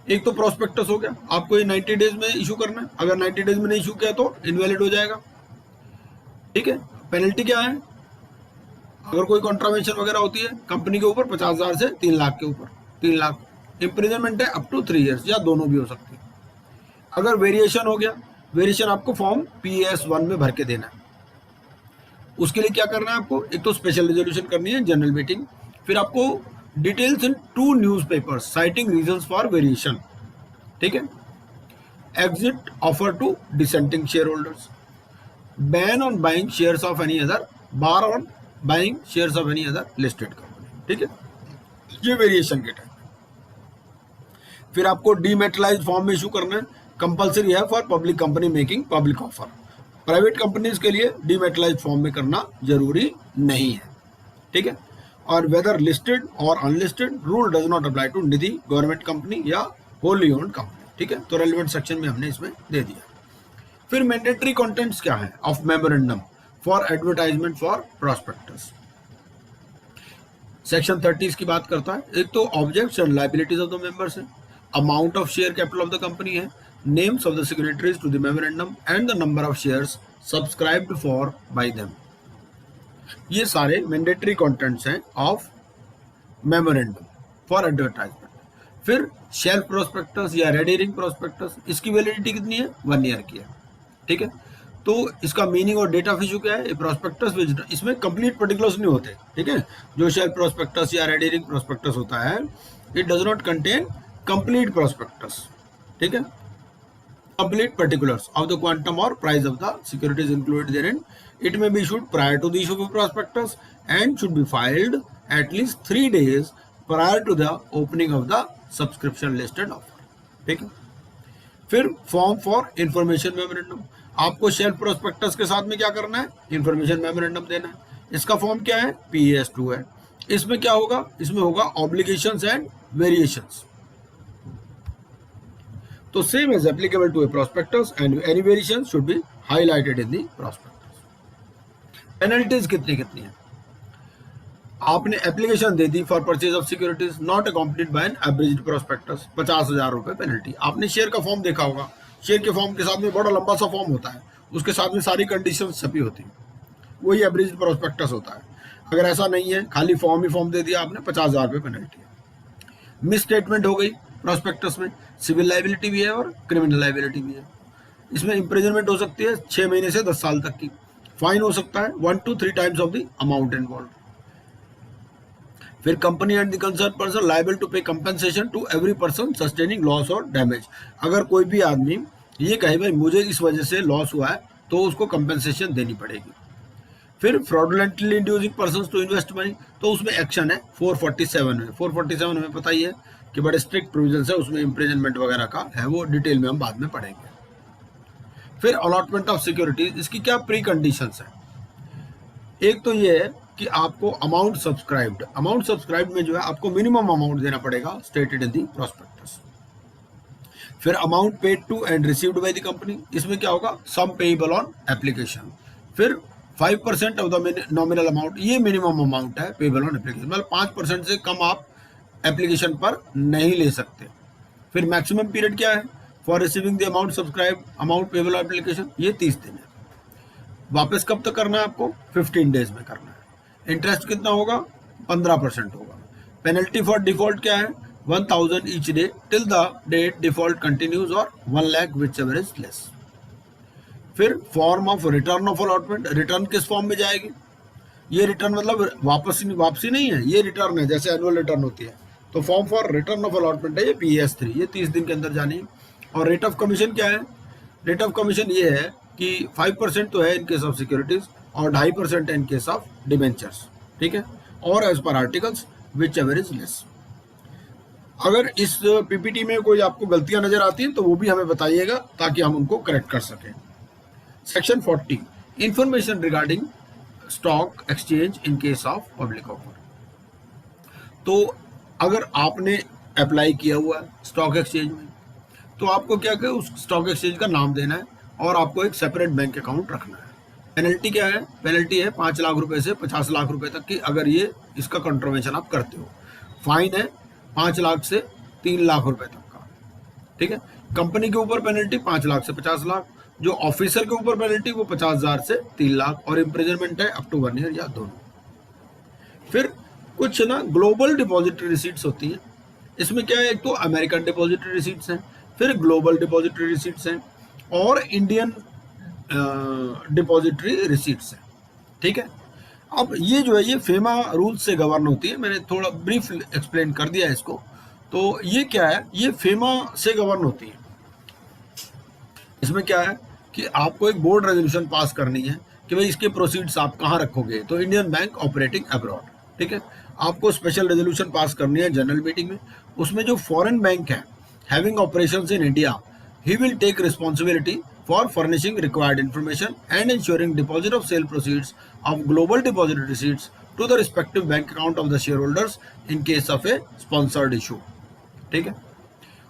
[SPEAKER 1] एक तो प्रोस्पेक्टस हो गया, आपको ये 90 डेज में इशू करना है, अगर 90 डेज में नहीं इशू किया तो इनवैलिड हो जाएगा, ठीक है। पेनल्टी क्या है, अगर कोई कॉन्ट्रावेंशन वगैरह होती है कंपनी के ऊपर 50,000 से 3 लाख के ऊपर, 3 लाख। इम्प्रिजनमेंट है अप टू 3 ईयर्स, या दोनों भी हो सकती है। अगर वेरिएशन हो गया, वेरिएशन आपको फॉर्म PS1 में भर के देना है। उसके लिए क्या करना है आपको, एक तो स्पेशल रेजोल्यूशन करनी है, जनरल मीटिंग, फिर आपको details in 2 newspapers citing reasons for variation, ठीक है। Exit offer to dissenting share holders, ban on buying shares of any other, bar on buying shares of any other listed company, ठीक है। ये variation के time. फिर आपको डीमेटलाइज्ड form में issue करना है, कंपलसरी है for public company making public offer. Private companies के लिए डीमेटलाइज्ड फॉर्म में करना जरूरी नहीं है, ठीक है। और वेदर लिस्टेड और unlisted, rule does not apply to Nidhi, government company या होली ओन्ड कंपनी, ठीक है। तो रेलिवेंट सेक्शन में हमने इसमें दे दिया। फिर मैंडेटरी कंटेंट्स क्या है of memorandum for advertisement for prospectus. Section 30 की बात करता है। एक तो objects and liabilities of the members है, amount of share capital of the company है, names of the signatories to the memorandum and the number of shares subscribed for by them. ये सारे मैंडेटरी कंटेंट्स हैं of memorandum for advertisement. फिर shelf prospectus या red herring prospectus, इसकी validity कितनी है, 1 year की है, ठीक है। तो इसका मीनिंग और डेट ऑफ इशू क्या है, प्रोस्पेक्टस विच, इसमें कंप्लीट पर्टिकुलर्स नहीं होते, ठीक है। जो शेल्फ प्रोस्पेक्टस या रेड हेरिंग प्रोस्पेक्टस होता है, it does not contain complete prospectus, ठीक है। Complete particulars of the quantum or price of the securities included therein. It may be issued prior to the issue of a prospectus and should be filed at least 3 days prior to the opening of the subscription listed offer, ठीक है। फिर form for information memorandum, आपको shelf prospectus के साथ में क्या करना है, इंफॉर्मेशन मेमोरेंडम देना है। इसका फॉर्म क्या है, PS2 है। इसमें क्या होगा, इसमें होगा ऑब्लिगेशंस एंड वेरिएशंस। तो same is applicable to a prospectus and any variation should be highlighted in the prospectus. Penalties कितनी कितनी है, आपने एप्लीकेशन दे दी for purchase of securities not accompanied by an abridged prospectus, 50,000 रुपए पेनल्टी। आपने share का फॉर्म देखा होगा, शेयर के फॉर्म के साथ में बड़ा लंबा सा फॉर्म होता है, उसके साथ में सारी कंडीशन छपी होती है, वही एब्रिज्ड प्रोस्पेक्टस होता है। अगर ऐसा नहीं है, खाली फॉर्म ही फॉर्म दे दिया आपने, 50,000 रुपये पेनल्टी है। मिस स्टेटमेंट हो गई प्रोस्पेक्टस में, सिविल लाइबिलिटी भी है और क्रिमिनल लाइबिलिटी भी है। इसमें इम्प्रिजनमेंट हो सकती है 6 महीने से 10 साल तक की, फाइन हो सकता है 1 to 3 times of the amount involve. फिर company and the concern person liable to pay compensation to every person sustaining loss or damage. अगर कोई भी आदमी ये कहे भाई मुझे इस वजह से लॉस हुआ है, तो उसको कंपनसेशन देनी पड़ेगी। फिर fraudulently inducing persons to invest money, तो उसमें एक्शन है 447 में। 447 हमें पता ही है कि बड़े स्ट्रिक्ट प्रोविजन है, उसमें इम्प्रिजनमेंट वगैरह का है, वो डिटेल में हम बाद में पढ़ेंगे। फिर अलॉटमेंट ऑफ सिक्योरिटीज, इसकी क्या प्री कंडीशंस है। एक तो ये है कि आपको अमाउंट सब्सक्राइब्ड में जो है आपको मिनिमम अमाउंट देना पड़ेगा स्टेटेड इन दी प्रोस्पेक्टस। फिर amount paid to and received by the company, इसमें क्या होगा, सम पेएबल ऑन एप्लीकेशन। फिर 5% ऑफ द नॉमिनल अमाउंट, ये मिनिमम अमाउंट है पेएबल ऑन एप्लीकेशन, मतलब 5% से कम आप एप्लीकेशन पर नहीं ले सकते। फिर मैक्सिमम पीरियड क्या है for receiving the amount subscribe, amount payable on application, ये 30 दिन है। वापस कब तक करना है आपको, 15 डेज में करना है। इंटरेस्ट कितना होगा, 15% होगा। पेनल्टी फॉर डिफॉल्ट क्या है, 1,000 each day till the date default continues or 1 lakh whichever is less. फिर form of return of allotment, return किस फॉर्म में जाएगी, ये रिटर्न मतलब वापसी नहीं है, ये रिटर्न है जैसे एनुअल रिटर्न होती है। तो form for return of allotment है ये PS3, ये 30 दिन के अंदर जानी है। और रेट ऑफ कमीशन क्या है, रेट ऑफ कमीशन ये है कि 5% तो है इन केस ऑफ सिक्योरिटीज और 2.5% है इन केस ऑफ डिबेंचर्स, ठीक है। और as per articles whichever is less. अगर इस PPT में कोई आपको गलतियां नजर आती हैं तो वो भी हमें बताइएगा ताकि हम उनको करेक्ट कर सकें। Section 40 information regarding stock exchange in case of public offer. तो अगर आपने अप्लाई किया हुआ है स्टॉक एक्सचेंज में, तो आपको क्या क्या उस स्टॉक एक्सचेंज का नाम देना है और आपको एक सेपरेट बैंक अकाउंट रखना है। पेनल्टी क्या है? पेनल्टी है 5 लाख रुपए से 50 लाख रुपए तक की, अगर ये इसका कंट्रोवेंशन आप करते हो। फाइन है 5 लाख से 3 लाख रुपए तक का, ठीक है। कंपनी के ऊपर पेनल्टी 5 लाख से 50 लाख, जो ऑफिसर के ऊपर पेनल्टी वो 50,000 से 3 लाख, और इम्प्रिजनमेंट है अप टू 1 ईयर या दोनों। फिर कुछ ना ग्लोबल डिपॉजिटरी रिसीट्स होती है। इसमें क्या है? एक तो अमेरिकन डिपॉजिटरी रिसीट्स हैं, फिर ग्लोबल डिपॉजिटरी रिसीट्स हैं, और इंडियन डिपॉजिटरी रिसीट्स हैं, ठीक है। अब ये जो है ये फेमा रूल्स से गवर्न होती है। मैंने थोड़ा ब्रीफ एक्सप्लेन कर दिया है इसको। तो ये क्या है? ये फेमा से गवर्न होती है। इसमें क्या है कि आपको एक बोर्ड रेजोल्यूशन पास करनी है कि भाई इसके प्रोसीड्स आप कहाँ रखोगे, तो इंडियन बैंक ऑपरेटिंग अब्रॉड, ठीक है। आपको स्पेशल रेजोल्यूशन पास करनी है जनरल मीटिंग में। उसमें जो फॉरेन बैंक है having operations in India, he will take responsibility for furnishing required information and ensuring deposit of sale proceeds of global deposit receipts to the respective bank account of the shareholders in case of a sponsored issue, ठीक है।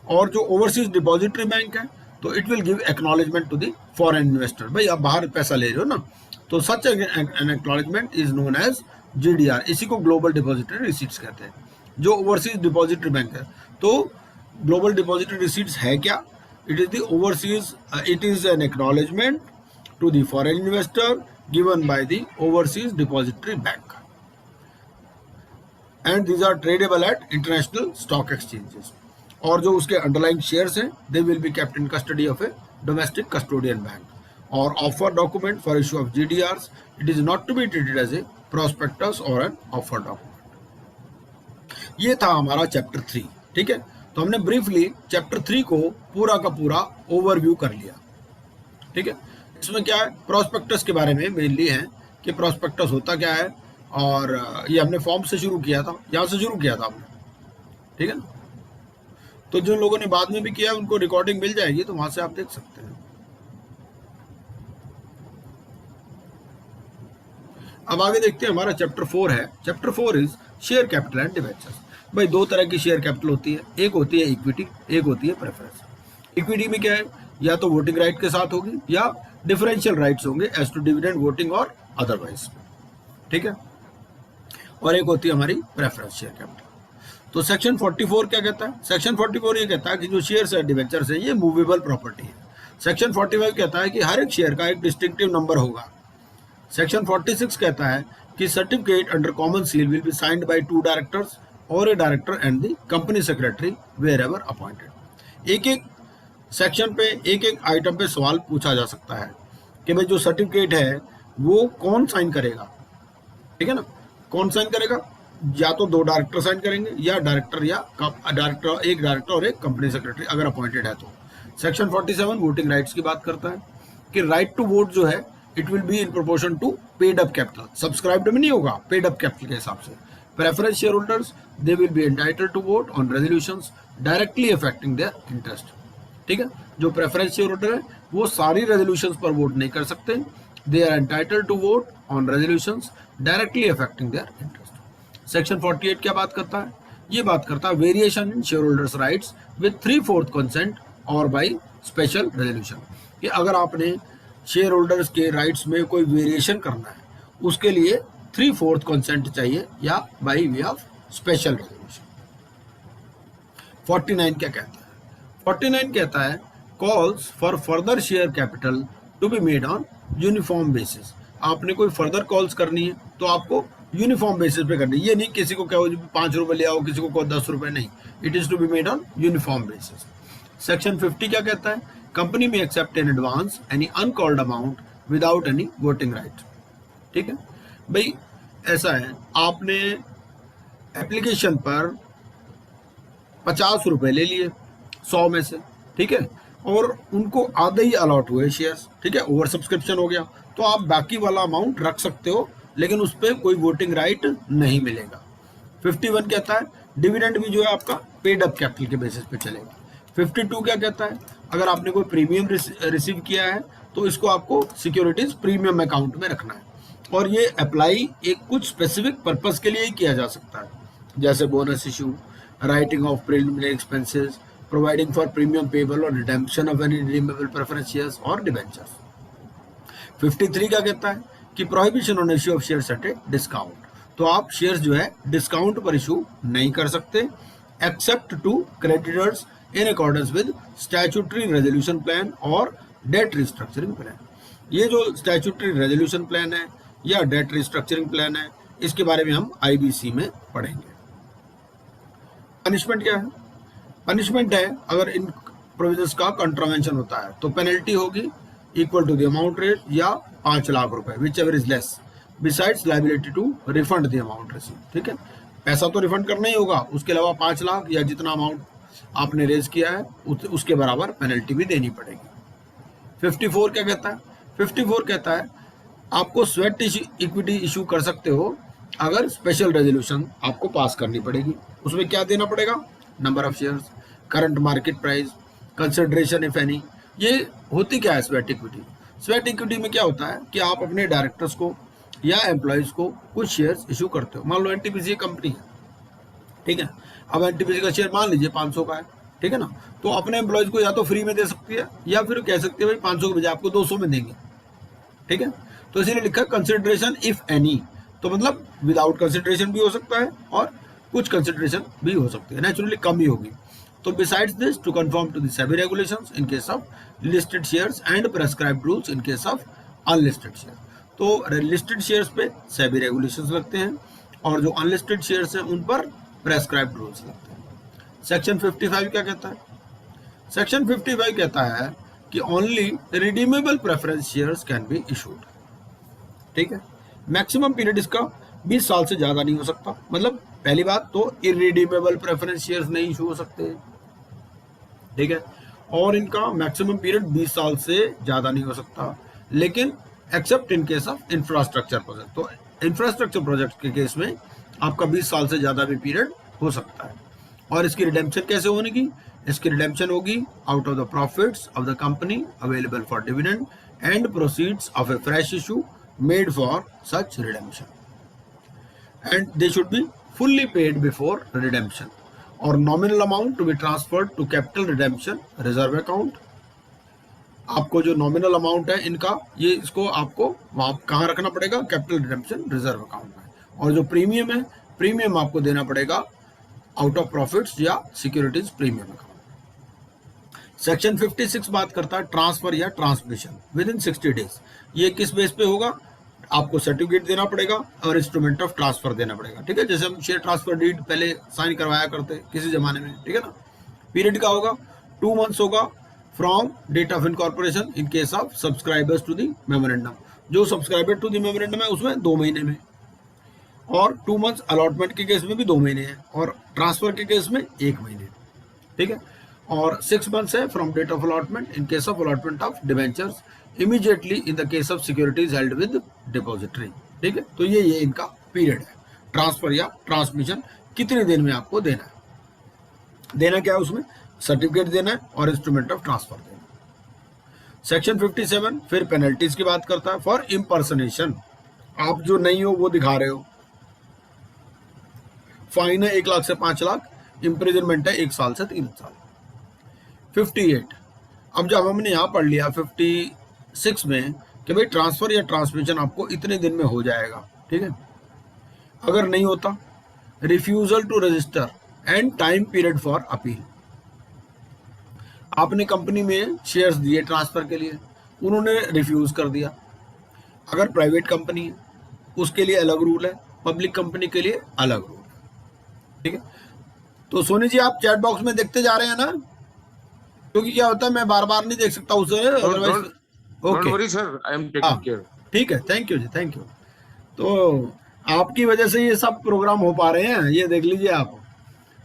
[SPEAKER 1] और जो overseas depository bank है तो it will give acknowledgement to the foreign investor. भाई आप बाहर पैसा ले रहे हो ना, तो such an acknowledgement is known as GDR। इसी को ग्लोबल डिपॉजिटरी रिसीट्स कहते हैं, जो ओवरसीज डिपॉजिटरी बैंक है। तो ग्लोबल डिपॉजिटरी रिसीट्स है क्या? It is the overseas, it is an acknowledgement to the foreign investor given by the overseas depository bank, and these are tradable at international stock exchanges. और जो उसके underlying shares हैं, they will be kept in custody of a domestic custodian bank. और offer document for issue of GDRs, it is not to be treated as a prospectus or an offer document. ये था हमारा chapter 3, ठीक है। तो हमने briefly chapter 3 को पूरा का पूरा ओवरव्यू कर लिया, ठीक है। इसमें क्या है? प्रोस्पेक्टस के बारे में मेनली है कि प्रोस्पेक्टस होता क्या है, और ये हमने फॉर्म से शुरू किया था, यहाँ से शुरू किया था हमने, ठीक है ना। तो जिन लोगों ने बाद में भी किया उनको रिकॉर्डिंग मिल जाएगी, तो वहां से आप देख सकते हैं। अब आगे देखते हैं, हमारा चैप्टर 4 है। Chapter 4 is share capital and debentures. भाई दो तरह की शेयर कैपिटल होती है, एक होती है इक्विटी, एक होती है प्रेफरेंस। इक्विटी में क्या है? या तो वोटिंग राइट के साथ होगी या डिफरेंशियल राइट्स होंगे एज टू डिविडेंड, वोटिंग और अदरवाइज, ठीक है। और एक होती है हमारी प्रेफरेंस शेयर कैपिटल। तो सेक्शन 44 क्या कहता है? सेक्शन 44 ये कहता है कि जो शेयर्स है, डिवेंचर्स है, ये मूवेबल प्रॉपर्टी है। सेक्शन 45 कहता है कि हर एक शेयर का एक डिस्टिंक्टिव नंबर होगा। सेक्शन 46 कहता है कि certificate under common seal will be signed by 2 directors or a director and the company secretary wherever appointed. एक एक सेक्शन पे, एक एक आइटम पे सवाल पूछा जा सकता है कि भाई जो सर्टिफिकेट है वो कौन साइन करेगा, ठीक है ना। कौन साइन करेगा? या तो 2 डायरेक्टर साइन करेंगे, या डायरेक्टर या डायरेक्टर, एक डायरेक्टर और एक कंपनी सेक्रेटरी अगर अपॉइंटेड है तो। सेक्शन 47 वोटिंग राइट्स की बात करता है कि राइट टू वोट जो है it will be in proportion to paid up capital. Subscribed में नहीं होगा, पेड अप कैपिटल के हिसाब से। Preference shareholders, they will be entitled to vote on resolutions directly affecting their interest, ठीक है। जो प्रेफरेंस शेयर होल्डर है वो सारी रेजोल्यूशंस पर वोट नहीं कर सकते। They are entitled to vote on resolutions directly affecting their interest. Section 48 क्या बात करता है? ये बात करता है variation in share holders rights with 3/4 consent और बाई स्पेशल रेजोल्यूशन। कि अगर आपने शेयर होल्डर्स के राइट्स में कोई वेरिएशन करना है, उसके लिए 3/4 कंसेंट चाहिए या by way of special resolution. 49 क्या कहता है? 49 कहता है calls for further share capital to be made on uniform basis. आपने कोई फर्दर कॉल्स करनी है तो आपको यूनिफॉर्म बेसिस पे करनी है। ये नहीं किसी को कहो 5 रुपए ले आओ, किसी को कहो 10 रुपए, नहीं। It is to be made on uniform basis. Section 50 क्या कहता है? कंपनी में accept in advance any uncalled amount without any voting right, ठीक है। भाई ऐसा है, आपने एप्लीकेशन पर 50 रुपए ले लिए 100 में से, ठीक है, और उनको आधे ही अलॉट हुए शेयर्स, ठीक है, ओवर सब्सक्रिप्शन हो गया, तो आप बाकी वाला अमाउंट रख सकते हो, लेकिन उस पर कोई वोटिंग राइट नहीं मिलेगा। 51 कहता है डिविडेंड भी जो है आपका पेड अप कैपिटल के बेसिस पे चलेगा। 52 क्या कहता है? अगर आपने कोई प्रीमियम रिसीव किया है तो इसको आपको सिक्योरिटीज प्रीमियम अकाउंट में रखना है, और ये अप्लाई एक कुछ स्पेसिफिक पर्पस के लिए ही किया जा सकता है, जैसे bonus issue, writing off preliminary expenses, providing for premium payable और redemption of any redeemable preference shares और डिबेंचर्स। 53 क्या कहता है कि prohibition on issue of shares at a discount, तो आप शेयर्स जो है डिस्काउंट पर इशू नहीं कर सकते except to creditors in accordance with statutory resolution plan और डेट रिस्ट्रक्चरिंग प्लान। ये जो स्टैट्यूटरी रेजोल्यूशन प्लान है या डेट रिस्ट्रक्चरिंग प्लान है, इसके बारे में हम आईबीसी में पढ़ेंगे। पनिशमेंट क्या है? पनिशमेंट है अगर इन प्रोविजंस का कंट्रावेंशन होता है तो पेनल्टी होगी equal to the amount raised या 5 लाख रुपए, whichever is less, besides liability to refund the amount receive. ठीक है, पैसा तो रिफंड करना ही होगा, उसके अलावा 5 लाख या जितना अमाउंट आपने रेज किया है उसके बराबर पेनल्टी भी देनी पड़ेगी। 54 क्या कहता है? 54 कहता है आपको स्वेट इक्विटी इशू कर सकते हो अगर स्पेशल रेजोल्यूशन आपको पास करनी पड़ेगी। उसमें क्या देना पड़ेगा? Number of shares, current market price, consideration if any. ये होती क्या है स्वेट इक्विटी? स्वेट इक्विटी में क्या होता है कि आप अपने डायरेक्टर्स को या एम्प्लॉयज को कुछ शेयर्स इशू करते हो। मान लो एनटीपीसी कंपनी है, ठीक है, अब एनटीपीसी का शेयर मान लीजिए 500 का है, ठीक है ना, तो अपने एम्प्लॉयज को या तो फ्री में दे सकती है या फिर कह सकती है भाई 500 के बजाय आपको 200 में देंगे। ठीक है, तो इसीलिए लिखा कंसिडरेशन इफ एनी, तो मतलब विदाउट कंसिडरेशन भी हो सकता है और कुछ कंसिडरेशन भी हो सकती है, नेचुरली कम ही होगी। तो besides this to confirm to the SEBI regulations in case of listed shares and prescribed rules in case of unlisted share. तो लिस्टेड शेयर्स पे सेबी रेगुलेशंस लगते हैं और जो अनलिस्टेड शेयर्स हैं उन पर प्रेस्क्राइब्ड रूल्स लगते हैं। सेक्शन 55 क्या कहता है? सेक्शन 55 कहता है कि only redeemable preference shares can be issued. ठीक है, मैक्सिमम पीरियड इसका 20 साल से ज्यादा नहीं हो सकता। मतलब पहली बात तो इरिडीमेबल प्रेफरेंस शेयर्स नहीं इशू हो सकते, ठीक है, और इनका मैक्सिमम पीरियड 20 साल से ज्यादा नहीं हो सकता, लेकिन accept in case of infrastructure project. तो इंफ्रास्ट्रक्चर प्रोजेक्ट के केस में आपका 20 साल से ज्यादा भी पीरियड हो सकता है। और इसकी रिडेम्पशन कैसे होने की? इसकी रिडेम्पशन होगी out of the profits of the company available for dividend and proceeds of A fresh issue made for such redemption, and they should be fully paid before redemption, or nominal amount to be transferred to capital redemption reserve account। आपको जो nominal amount है इनका, ये इसको आपको वहां कहाँ रखना पड़ेगा? कैपिटल रिडेम्पशन रिजर्व अकाउंट में। और जो प्रीमियम है, प्रीमियम आपको देना पड़ेगा आउट ऑफ प्रॉफिट्स या सिक्योरिटीज प्रीमियम अकाउंट। सेक्शन 56 बात करता है ट्रांसफर या ट्रांसमिशन विद इन 60 डेज। ये किस बेस पे होगा? आपको सर्टिफिकेट देना पड़ेगा और इंस्ट्रूमेंट ऑफ ट्रांसफर देना पड़ेगा। ठीक है, जैसे हम शेयर ट्रांसफर डीड पहले साइन करवाया करते किसी जमाने में, ठीक है ना। पीरियड का होगा 2 मंथ्स होगा from date of incorporation in case of subscribers to the memorandum. जो सब्सक्राइबर टू द मेमोरेंडम है उसमें 2 महीने में, और 2 मंथ्स अलॉटमेंट के केस में भी 2 महीने है, और ट्रांसफर के केस में 1 महीने। ठीक है, और 6 मंथ्स है from date of allotment in case of allotment of debentures, immediately in the case of securities held with depository. ठीक है, तो ये इनका पीरियड है। ट्रांसफर या ट्रांसमिशन कितने दिन में आपको देना है? देना क्या है उसमें? सर्टिफिकेट देना है और इंस्ट्रूमेंट ऑफ ट्रांसफर देना है। सेक्शन 57 फिर पेनल्टीज की बात करता है। फॉर इम्पर्सनेशन, आप जो नहीं हो वो दिखा रहे हो, फाइन है 1 लाख से 5 लाख, इम्प्रिजनमेंट है 1 साल से 3 साल। 58, अब जब हमने यहां पढ़ लिया 56 में कि भाई ट्रांसफर या ट्रांसमिशन आपको इतने दिन में हो जाएगा, ठीक है, अगर नहीं होता refusal to register and time period for appeal. आपने कंपनी में शेयर्स दिए ट्रांसफर के लिए, उन्होंने रिफ्यूज कर दिया। अगर प्राइवेट कंपनी है उसके लिए अलग रूल है, पब्लिक कंपनी के लिए अलग रूल है। ठीक है, तो सोनी जी आप चैट बॉक्स में देखते जा रहे हैं ना, क्योंकि क्या होता है मैं बार बार नहीं देख सकता उसे, otherwise okay
[SPEAKER 2] sir, I am taking care.
[SPEAKER 1] ठीक है, थैंक यू जी, थैंक यू। तो आपकी वजह से ये सब प्रोग्राम हो पा रहे हैं, ये देख लीजिए आप।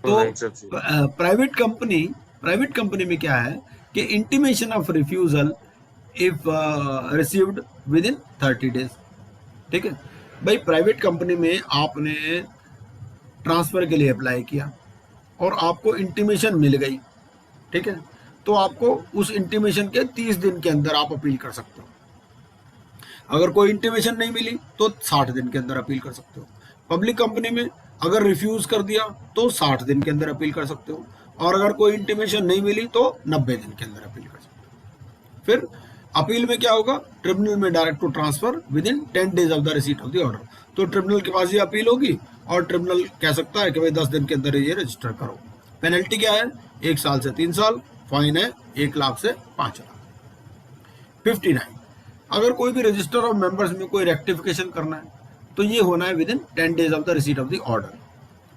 [SPEAKER 1] तो प्राइवेट कंपनी में क्या है कि intimation of refusal if received with in 30 days. ठीक है भाई, प्राइवेट कंपनी में आपने ट्रांसफर के लिए अप्लाई किया और आपको इंटीमेशन मिल गई, ठीक है, तो आपको उस इंटीमेशन के 30 दिन के अंदर आप अपील कर सकते हो। अगर कोई इंटीमेशन नहीं मिली तो 60 दिन के अंदर अपील कर सकते हो। पब्लिक कंपनी में अगर रिफ्यूज कर दिया तो 60 दिन के अंदर अपील कर सकते हो, और अगर कोई इंटीमेशन नहीं मिली तो 90 दिन के अंदर अपील कर सकते हो। फिर अपील में क्या होगा, ट्रिब्यूनल में direct to transfer within 10 days of the receipt of the order. तो ट्रिब्यूनल के पास ये अपील होगी और ट्रिब्यूनल कह सकता है कि भाई 10 दिन के अंदर ये रजिस्टर करो। पेनल्टी क्या है, 1 साल से 3 साल, फाइन है 1 लाख से 5 लाख। 59, अगर कोई भी रजिस्टर ऑफ मेंबर्स में कोई रेक्टिफिकेशन करना है तो ये होना है within 10 days of the receipt of the order.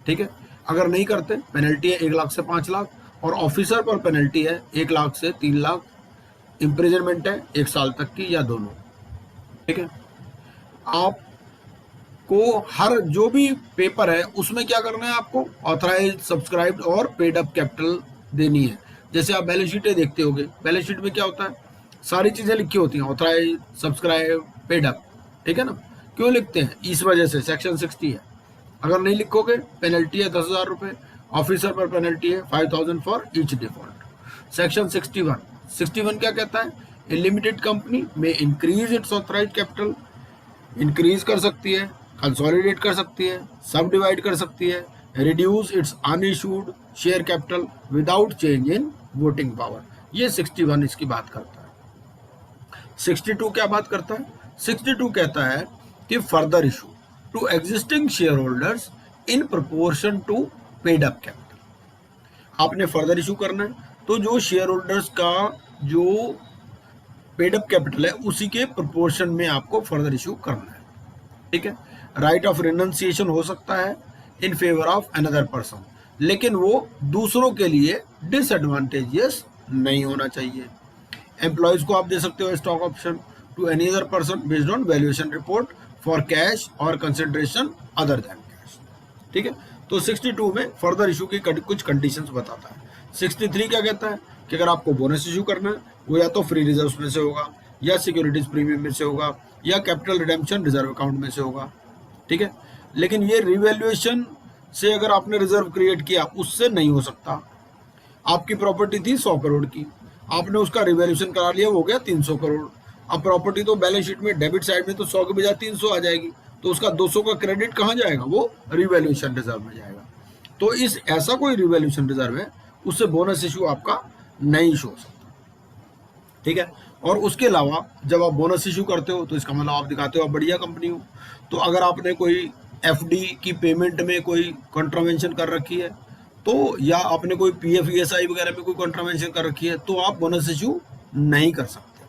[SPEAKER 1] ठीक है, अगर नहीं करते पेनल्टी है 1 लाख से 5 लाख, और ऑफिसर पर पेनल्टी है 1 लाख से 3 लाख, इम्प्रिजनमेंट है 1 साल तक की या दोनों। ठीक है, आपको हर जो भी पेपर है उसमें क्या करना है, आपको ऑथराइज, सब्सक्राइब्ड और पेड अप कैपिटल देनी है। जैसे आप बैलेंस शीटें देखते होगे, बैलेंस शीट में क्या होता है, सारी चीजें लिखी होती हैं, ऑथराइज, सब्सक्राइब, पेड अप। ठीक है ना, क्यों लिखते हैं, इस वजह से सेक्शन 60 है। अगर नहीं लिखोगे पेनल्टी है 10,000 रुपए, ऑफिसर पर पेनल्टी है 5,000 फॉर ईच डिफॉल्ट। सेक्शन 61 क्या कहता है, ए लिमिटेड कंपनी में increase its authorise capital, increase कर सकती है, कंसोलिडेट कर सकती है, सब डिवाइड कर सकती है, reduce it's unissued share capital without change in voting power. ये 61 इसकी बात करता है। 62 क्या बात करता है, 62 कहता है कि further issue to existing share holders in proportion to paid up capital. आपने फर्दर इशू करना है तो जो शेयर होल्डर्स का जो पेड अप कैपिटल है उसी के प्रोपोर्शन में आपको फर्दर इशू करना है। ठीक है, राइट ऑफ रिनंसिएशन हो सकता है in favour of another person, लेकिन वो दूसरों के लिए डिसएडवांटेजियस नहीं होना चाहिए। एम्प्लॉयज को आप दे सकते हो stock option to any other person based on valuation report for cash और कंसिडरेशन अदर देन कैश। ठीक है, तो 62 में फर्दर इशू की कुछ कंडीशंस बताता है। 63 क्या कहता है कि अगर आपको बोनस इशू करना है वो या तो फ्री रिजर्व में से होगा, या सिक्योरिटीज प्रीमियम में से होगा, या कैपिटल रिडेम्पशन रिजर्व अकाउंट में से होगा। ठीक है, लेकिन ये रिवैल्यूएशन से अगर आपने रिजर्व क्रिएट किया उससे नहीं हो सकता। आपकी प्रॉपर्टी थी 100 करोड़ की, आपने उसका रिवैल्यूएशन करा लिया, वो हो गया 300 करोड़। अब प्रॉपर्टी तो बैलेंस शीट में डेबिट साइड में तो 100 के बजाय 300 आ जाएगी, तो उसका 200 का क्रेडिट कहाँ जाएगा, वो रिवैल्यूएशन रिजर्व में जाएगा। तो इस ऐसा कोई रिवैल्यूएशन रिजर्व है उससे बोनस इशू आपका नहीं इशू हो सकता। ठीक है, और उसके अलावा जब आप बोनस इशू करते हो तो इसका मतलब आप दिखाते हो आप बढ़िया कंपनी हो। तो अगर आपने कोई एफडी की पेमेंट में कोई कॉन्ट्रावेंशन कर रखी है तो, या आपने कोई पीएफ ईएसआई वगैरह में कोई कॉन्ट्रावेंशन कर रखी है तो आप बोनस इशू नहीं कर सकते।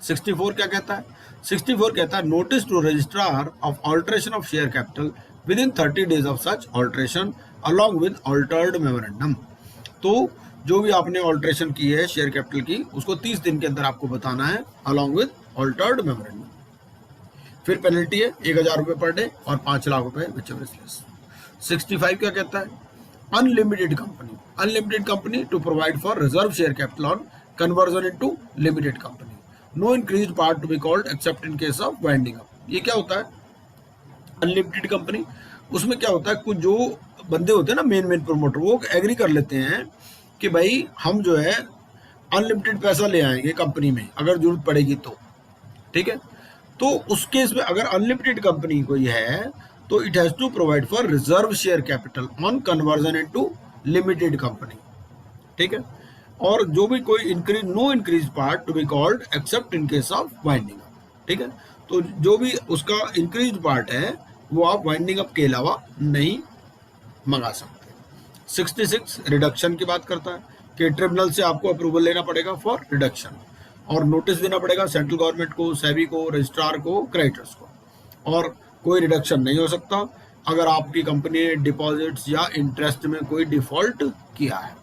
[SPEAKER 1] 64 क्या कहता है, 64 कहता है notice to registrar of alteration of share capital within 30 days of such alteration along with altered memorandum. तो जो भी आपने ऑल्ट्रेशन की है शेयर कैपिटल की उसको 30 दिन के अंदर आपको बताना है अलॉन्ग विद ऑल्टर्ड मेमोरेंडम। फिर पेनल्टी है 1,000 रुपये पर डे और 5 लाख रुपए विच एवर इज लेस। 65 क्या कहता है, unlimited company to provide for reserve share capital on conversion into limited company, no increased part to be called except in case of winding up. ये क्या होता है, unlimited company, उसमें क्या होता है कुछ जो बंदे होते हैं ना मेन प्रोमोटर, वो एग्री कर लेते हैं कि भाई हम जो है अनलिमिटेड पैसा ले आएंगे कंपनी में अगर जरूरत पड़ेगी तो। ठीक है, तो उस केस में अगर अनलिमिटेड कंपनी कोई है तो it has to provide for reserve share capital on conversion into limited company. ठीक है, और जो भी कोई increase, no increase part to be called except in case of winding up. ठीक है, तो जो भी उसका इंक्रीज पार्ट है वो आप वाइंडिंग अप के अलावा नहीं मंगा सकते। 66 रिडक्शन की बात करता है कि ट्रिब्यूनल से आपको अप्रूवल लेना पड़ेगा फॉर रिडक्शन, और नोटिस देना पड़ेगा सेंट्रल गवर्नमेंट को, सेबी को, रजिस्ट्रार को, क्रेडिटर्स को, और कोई रिडक्शन नहीं हो सकता अगर आपकी कंपनी ने डिपॉजिट्स या इंटरेस्ट में कोई डिफॉल्ट किया है।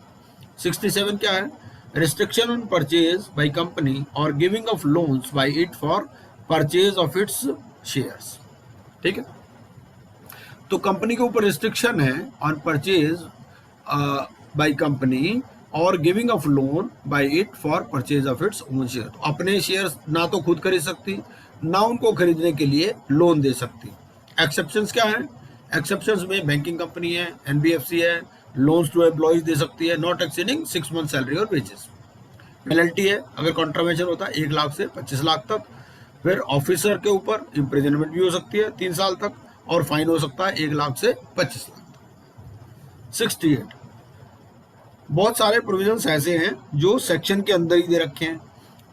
[SPEAKER 1] 67 क्या है, restriction on purchase by company और giving of loans by it for purchase of its shares. ठीक है, तो कंपनी के ऊपर रिस्ट्रिक्शन है ऑन परचेज बाय कंपनी और giving of loan by it for purchase of its own share. अपने shares ना तो खुद खरीद सकती ना उनको खरीदने के लिए लोन दे सकती। एक्सेप्शंस क्या है, एक्सेप्शंस में बैंकिंग कंपनी है, एनबीएफसी है, लोन्स टू एम्प्लॉयज दे सकती है नॉट एक्सीडिंग 6 month सैलरी और वेजेस। पेनल्टी है अगर कॉन्ट्रावेंशन होता है 1 लाख से 25 लाख तक। फिर ऑफिसर के ऊपर इम्प्रिजनमेंट भी हो सकती है 3 साल तक, और फाइन हो सकता है 1 लाख से 25 लाख तक। 68 बहुत सारे प्रोविजंस ऐसे हैं जो सेक्शन के अंदर ही दे रखे हैं,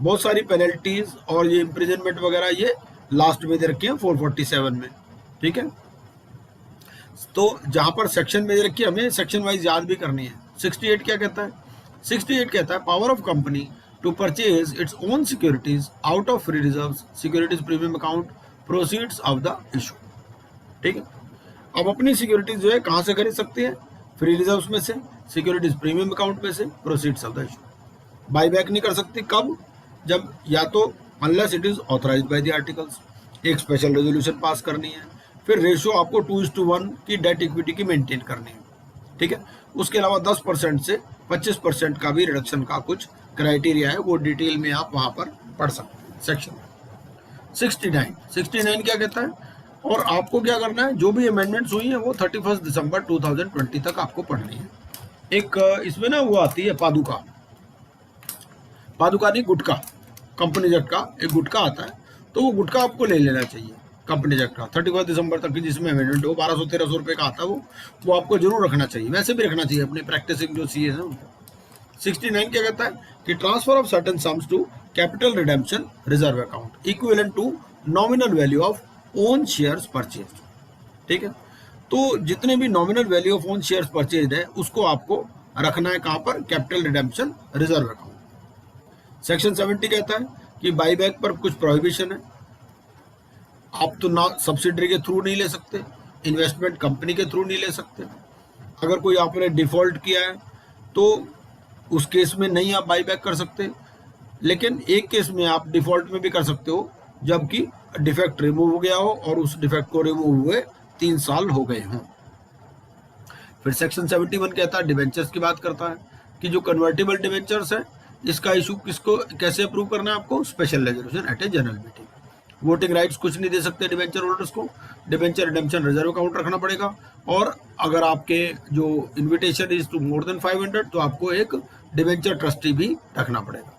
[SPEAKER 1] बहुत सारी पेनल्टीज और ये इम्प्रिजनमेंट वगैरह ये लास्ट में दे रखी है 447 में, ठीक है। तो जहां पर सेक्शन में दे रखी है हमें सेक्शन वाइज याद भी करनी है। 68 क्या कहता है? 68 कहता है power of company to purchase its own securities out of free reserve securities premium account proceeds of the issue, ठीक है। अब अपनी सिक्योरिटीज जो है कहां से खरीद सकती है? फ्री रिजर्व में से, सिक्योरिटीज प्रीमियम अकाउंट में से, proceeds of the issue. By back नहीं कर सकती, कब? जब या तो unless it is authorised by the articles, एक स्पेशल रेजोल्यूशन पास करनी है, फिर रेशियो आपको 2:1 की डेट इक्विटी की मेंटेन करनी है, ठीक है। उसके अलावा 10% से 25% का भी रिडक्शन का कुछ क्राइटेरिया है, वो डिटेल में आप वहां पर पढ़ सकते हैं। सेक्शन 69 क्या कहता है? और आपको क्या करना है, जो भी अमेंडमेंट्स हुई है वो 31 दिसंबर 2020 तक आपको पढ़नी है। एक इसमें ना वो आती है पादुका नहीं, गुटका, कंपनी एक्ट का एक गुटका आता है, तो वो गुटका आपको ले लेना चाहिए कंपनी एक्ट का 31 दिसंबर तक की, जिसमें अमेंडमेंट हो 1200-1300 रुपये का आता है, वो आपको जरूर रखना चाहिए, वैसे भी रखना चाहिए अपनी प्रैक्टिसिंग जो सीए है उनको। 69 क्या कहता है कि transfer of certain sums to capital redemption reserve account equivalent to nominal value of own shares purchase, ठीक है। तो जितने भी nominal value of own shares purchase है उसको आपको रखना है कहां पर? Capital redemption reserve account. Section 70 कहता है कि बाईबैक पर कुछ प्रोहिबिशन है, आप तो ना सब्सिडरी के थ्रू नहीं ले सकते, इन्वेस्टमेंट कंपनी के थ्रू नहीं ले सकते। अगर कोई आपने डिफॉल्ट किया है तो उस केस में नहीं आप बाईबैक कर सकते, लेकिन एक केस में आप डिफॉल्ट में भी कर सकते हो, जबकि डिफेक्ट रिमूव हो गया हो और उस डिफेक्ट को रिमूव हुए 3 साल हो गए हों। फिर सेक्शन 71 कहता है, डिवेंचर्स की बात करता है कि जो कन्वर्टेबल डिवेंचर्स है इसका इशू किसको कैसे अप्रूव करना है आपको? Special resolution at a general meeting. Voting rights कुछ नहीं दे सकते डिवेंचर होल्डर्स को, डिवेंचर रिडेम्पशन रिजर्व अकाउंट रखना पड़ेगा, और अगर आपके जो invitation is to more than 500 तो आपको एक डिवेंचर ट्रस्टी भी रखना पड़ेगा।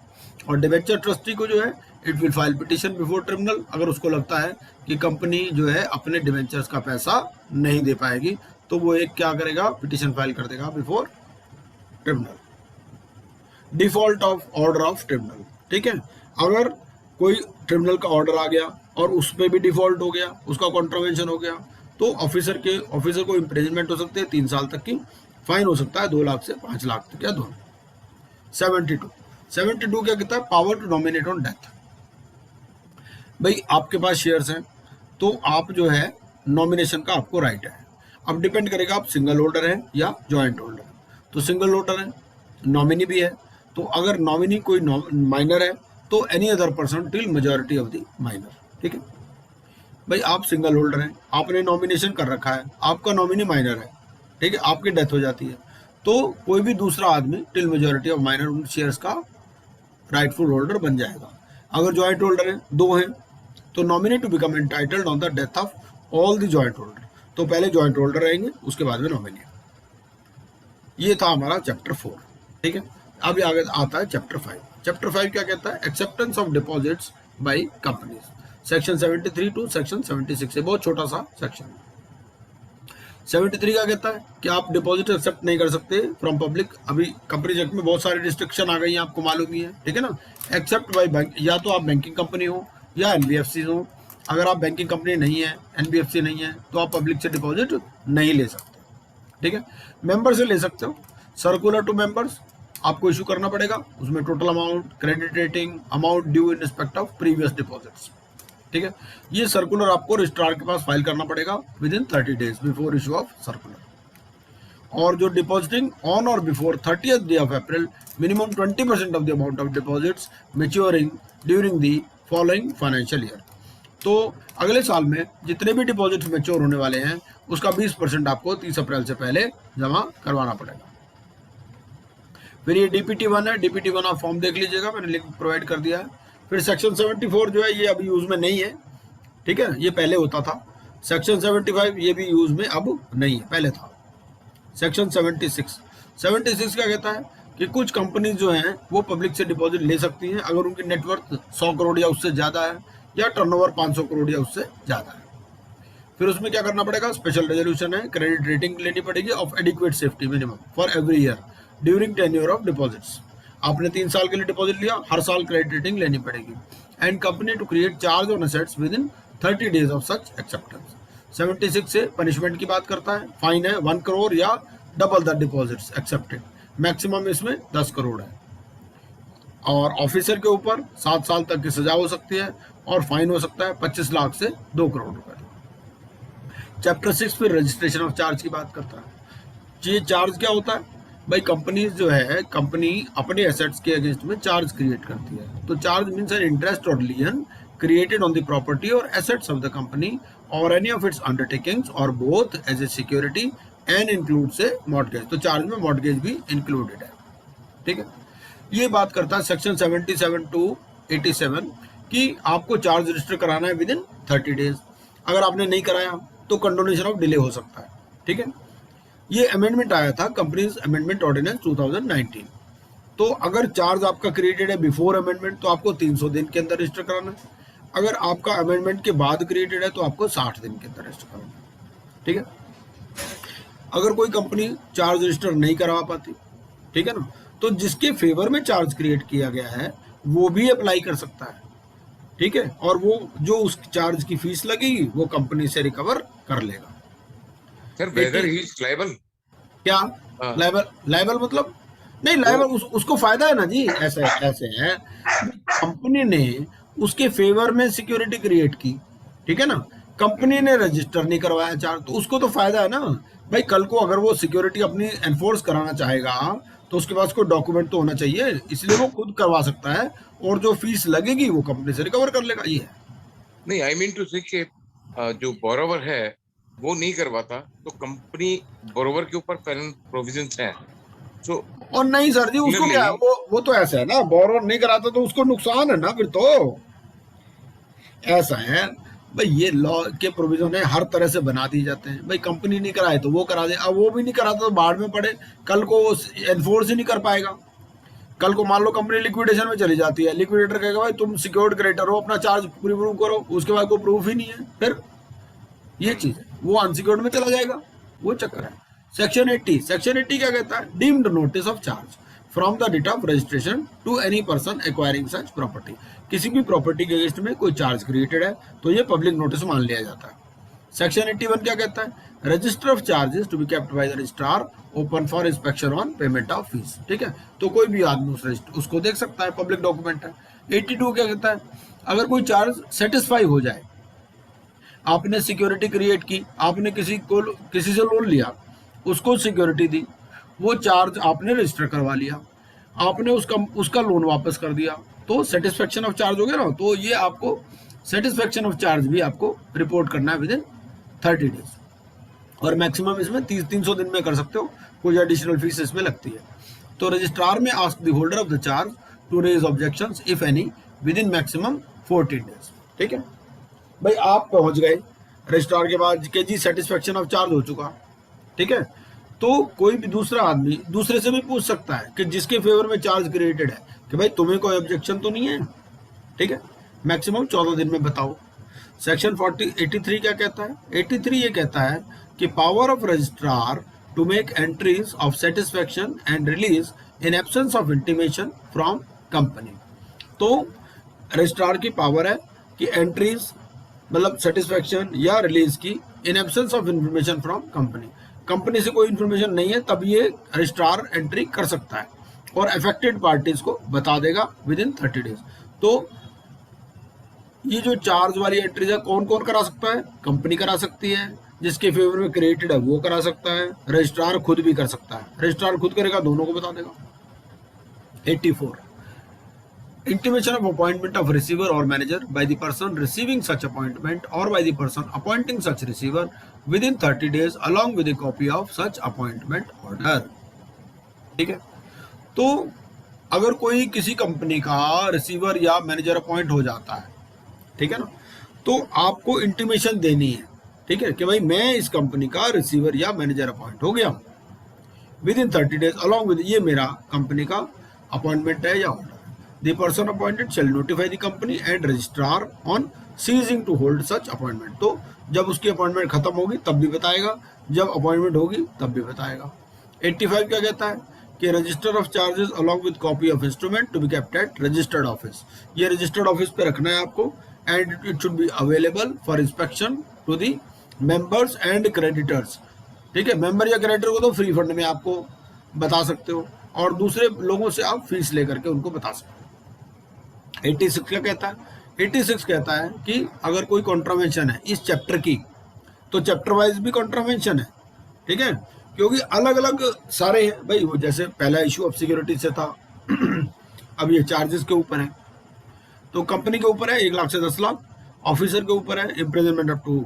[SPEAKER 1] और डिवेंचर ट्रस्टी को जो है it will file petition before tribunal, अगर उसको लगता है कि कंपनी जो है अपने डिवेंचर्स का पैसा नहीं दे पाएगी तो वो एक क्या करेगा? पिटिशन फाइल कर देगा before tribunal. Default of order of tribunal, ठीक है। अगर कोई ट्रिब्यूनल का ऑर्डर आ गया और उस पर भी डिफॉल्ट हो गया, उसका कॉन्ट्रावेंशन हो गया, तो ऑफिसर को इम्प्रिजनमेंट हो सकते हैं 3 साल तक की, फाइन हो सकता है 2 लाख से 5 लाख तक या दोनों। 72 क्या कहता है? Power to nominate on death. भाई आपके पास शेयर्स हैं तो आप जो है नॉमिनेशन का आपको राइट है। अब डिपेंड करेगा आप सिंगल होल्डर हैं या जॉइंट होल्डर। तो सिंगल होल्डर है, नॉमिनी भी है, तो अगर नॉमिनी कोई माइनर है तो any other person till majority of the minor, ठीक है। भाई आप सिंगल होल्डर हैं, आपने नॉमिनेशन कर रखा है, आपका नॉमिनी माइनर है, ठीक है, आपकी डेथ हो जाती है तो कोई भी दूसरा आदमी टिल मेजॉरिटी ऑफ माइनर उन शेयर्स का राइटफुल होल्डर बन जाएगा। अगर जॉइंट होल्डर है, 2 हैं, तो nominee to become entitled on the death of all the joint holder, तो पहले जॉइंट होल्डर रहेंगे उसके बाद में नॉमिनी। ये था हमारा चैप्टर 4, ठीक है। अब आगे आता है चैप्टर 5। चैप्टर 5 क्या कहता है? Acceptance of deposits by companies. Section 73 to section 76 है, बहुत छोटा सा सेक्शन। 73 क्या कहता है कि आप डिपॉजिट एक्सेप्ट नहीं कर सकते फ्रॉम पब्लिक। अभी कंपनी एक्ट में बहुत सारी रिस्ट्रिक्शन आ गई हैं, आपको मालूम ही है, ठीक है ना। एक्सेप्ट बाय बैंक, या तो आप बैंकिंग कंपनी हो या एनबीएफसी हो। अगर आप बैंकिंग कंपनी नहीं है, एनबीएफसी नहीं है, तो आप पब्लिक से डिपॉजिट नहीं ले सकते, ठीक है। मेंबर से ले सकते हो। सर्कुलर टू मेंबर्स आपको इशू करना पड़ेगा, उसमें total amount, credit rating, amount due in respect of previous deposits, ठीक है। ये सर्कुलर आपको रजिस्ट्रार के पास फाइल करना पड़ेगा with in 30 days before issue of circular. और जो डिपॉजिटिंग ऑन और before 30th day of April minimum 20% of the amount of deposits maturing during the following financial year. तो अगले साल में जितने भी डिपॉजिट्स मैच्योर होने वाले हैं उसका 20% आपको 30 अप्रैल से पहले जमा करवाना पड़ेगा। फिर ये DPT1 है, DPT1 आप फॉर्म देख लीजिएगा, मैंने लिंक प्रोवाइड कर दिया है। फिर सेक्शन 74 जो है ये अभी यूज में नहीं है, ठीक है, ये पहले होता था। सेक्शन 75 ये भी यूज में अब नहीं है, पहले था। सेक्शन 76 क्या कहता है कि कुछ कंपनीज जो हैं वो पब्लिक से डिपॉजिट ले सकती हैं अगर उनकी नेटवर्थ 100 करोड़ या उससे ज़्यादा है या टर्नओवर 500 करोड़ या उससे ज़्यादा है। फिर उसमें क्या करना पड़ेगा? स्पेशल रेजोल्यूशन है, क्रेडिट रेटिंग लेनी पड़ेगी of adequate safety minimum for every year during tenure of deposits. आपने 3 साल के लिए डिपॉजिट लिया, हर साल क्रेडिट रेटिंग लेनी पड़ेगी। And company to create charge on assets within 30 days of such acceptance. 76 से पनिशमेंट की बात करता है, फाइन है 1 करोड़ या double the deposits accepted, maximum इसमें 10 करोड़ है। और ऑफिसर के ऊपर 7 साल तक की सजा हो सकती है और फाइन हो सकता है 25 लाख से 2 करोड़ रुपए। चैप्टर 6 फिर रजिस्ट्रेशन ऑफ चार्ज की बात करता है। ये चार्ज क्या होता है भाई, कंपनी जो है, कंपनी अपने एसेट्स के अगेंस्ट में चार्ज क्रिएट करती है। तो charge means an interest or lien created on the property or assets of the company or any of its undertakings or both as a security and includes a mortgage. तो charge में mortgage भी included है, ठीक है। ये बात करता है सेक्शन 77 टू 87 कि आपको चार्ज रजिस्टर कराना है विद इन 30 डेज। अगर आपने नहीं कराया तो कंडोनेशन ऑफ डिले हो सकता है, ठीक है। ये अमेंडमेंट आया था, कंपनीज अमेंडमेंट ऑर्डिनेंस 2019। तो अगर चार्ज आपका क्रिएटेड है बिफोर अमेंडमेंट तो आपको 300 दिन के अंदर रजिस्टर कराना है। अगर आपका अमेंडमेंट के बाद क्रिएटेड है तो आपको 60 दिन के अंदर रजिस्टर कराना है, ठीक है। अगर कोई कंपनी चार्ज रजिस्टर नहीं करवा पाती, ठीक है ना, तो जिसके फेवर में चार्ज क्रिएट किया गया है वो भी अप्लाई कर सकता है, ठीक है। और वो जो उस चार्ज की फीस लगेगी वो कंपनी से रिकवर कर लेगा।
[SPEAKER 2] Sir weather he is liable,
[SPEAKER 1] क्या लायबल मतलब नहीं, लायबल उसको फायदा है ना जी। ऐसे है, कंपनी ने उसके फेवर में सिक्योरिटी क्रिएट की, ठीक है ना, कंपनी ने रजिस्टर नहीं करवाया चार्ज, तो उसको तो फायदा है ना भाई। कल को अगर वो सिक्योरिटी अपनी एनफोर्स कराना चाहेगा तो उसके पास कोई डॉक्यूमेंट तो होना चाहिए, इसलिए वो खुद करवा सकता है और जो फीस लगेगी वो कंपनी से रिकवर कर लेगा। ये है।
[SPEAKER 2] नहीं, आई मीन टू से कि जो बोरोवर है वो नहीं करवाता तो कंपनी बोरोवर के ऊपर पेनल प्रोविजंस हैं। सो
[SPEAKER 1] और नहीं सर जी, उसको क्या है, वो तो ऐसा है ना, बोरोवर नहीं कराता तो उसको नुकसान है ना, फिर तो ऐसा है भाई। ये लॉ के प्रोविजन है, हर तरह से बना दिए जाते हैं भाई। कंपनी नहीं कराए तो वो करा दे, अब वो भी नहीं कराता तो बाढ़ में पड़े, कल को एनफोर्स ही नहीं कर पाएगा। कल को मान लो कंपनी लिक्विडेशन में चली जाती है, लिक्विडेटर कहेगा भाई तुम सिक्योर्ड क्रेडिटर हो, अपना चार्ज पूरी प्रूव करो, उसके बाद कोई प्रूफ ही नहीं है, फिर ये चीज है, वो अनसिक्योर्ड में चला जाएगा, वो चक्कर है। सेक्शन 80 क्या कहता है, deemed notice of charge from the date of registration to any person acquiring such property. किसी भी प्रॉपर्टी के अगेंस्ट में कोई चार्ज क्रिएटेड है तो ये पब्लिक नोटिस मान लिया जाता है। सेक्शन 81 क्या कहता है, register of charges to be kept by the registrar open for inspection on payment of fees, ठीक है। तो कोई भी आदमी उसको देख सकता है, पब्लिक डॉक्यूमेंट है। 82 क्या कहता है, अगर कोई चार्ज सेटिस्फाई हो जाए, आपने सिक्योरिटी क्रिएट की, आपने किसी से लोन लिया, उसको सिक्योरिटी दी, वो चार्ज आपने रजिस्टर करवा लिया, आपने उसका लोन वापस कर दिया, तो सेटिस्फेक्शन ऑफ चार्ज हो गया ना। तो ये आपको सेटिस्फेक्शन ऑफ चार्ज भी आपको रिपोर्ट करना है विद इन 30 डेज, और मैक्सिमम इसमें 300 दिन में कर सकते हो, कोई एडिशनल फीस इसमें लगती है। तो registrar may ask the holder of the charge to raise objections if any within maximum 14 days, ठीक है भाई। आप पहुंच गए रजिस्ट्रार के बाद के जी सेटिस्फेक्शन ऑफ चार्ज हो चुका, ठीक है, तो कोई भी दूसरा आदमी दूसरे से भी पूछ सकता है कि जिसके फेवर में चार्ज क्रिएटेड है कि भाई तुम्हें कोई ऑब्जेक्शन तो नहीं है, ठीक है, मैक्सिमम 14 दिन में बताओ। सेक्शन 83 क्या कहता है, 83 ये कहता है कि power of registrar to make entries of satisfaction and release in absence of intimation from company. तो रजिस्ट्रार की पावर है कि एंट्रीज मतलब सेटिस्फेक्शन या रिलीज की in absence of information from company, company से कोई इंफॉर्मेशन नहीं है तब ये रजिस्ट्रार एंट्री कर सकता है और अफेक्टेड पार्टीज को बता देगा विद इन 30 डेज। तो ये जो चार्ज वाली एंट्रीज है कौन कौन करा सकता है, कंपनी करा सकती है, जिसके फेवर में क्रिएटेड है वो करा सकता है, रजिस्ट्रार खुद भी कर सकता है। रजिस्ट्रार खुद करेगा, दोनों को बता देगा। 84 intimation of appointment of receiver or manager by the person receiving such appointment or by the person appointing such receiver within 30 days along with a copy of such appointment order, ठीक है। तो अगर कोई किसी कंपनी का receiver या manager appoint हो जाता है, ठीक है ना, तो आपको इंटीमेशन देनी है, ठीक है, कि भाई मैं इस कंपनी का रिसीवर या मैनेजर अपॉइंट हो गया with in 30 days along with, ये मेरा कंपनी का अपॉइंटमेंट है या order. The person appointed shall notify the company and registrar on ceasing to hold such appointment। तो जब उसकी अपॉइंटमेंट खत्म होगी तब भी बताएगा, जब अपॉइंटमेंट होगी तब भी बताएगा। 85 क्या कहता है कि register of charges along with copy of instrument to be kept at registered office. ये रजिस्टर्ड ऑफिस पे रखना है आपको, and it should be available for inspection to the members and creditors. ठीक है, मेंबर या क्रेडिटर को तो फ्री फंड में आपको बता सकते हो, और दूसरे लोगों से आप फीस लेकर के उनको बता सकते हो। 86 क्या कहता है? 86 कहता है कि अगर कोई कॉन्ट्रावेंशन है इस चैप्टर की, तो चैप्टर वाइज भी कॉन्ट्रावेंशन है। ठीक है, क्योंकि अलग अलग सारे हैं भाई। वो जैसे पहला इशू ऑफ सिक्योरिटी से था अब ये चार्जेस के ऊपर है। तो कंपनी के ऊपर है 1 लाख से 10 लाख, ऑफिसर के ऊपर है इम्प्रिजनमेंट अप टू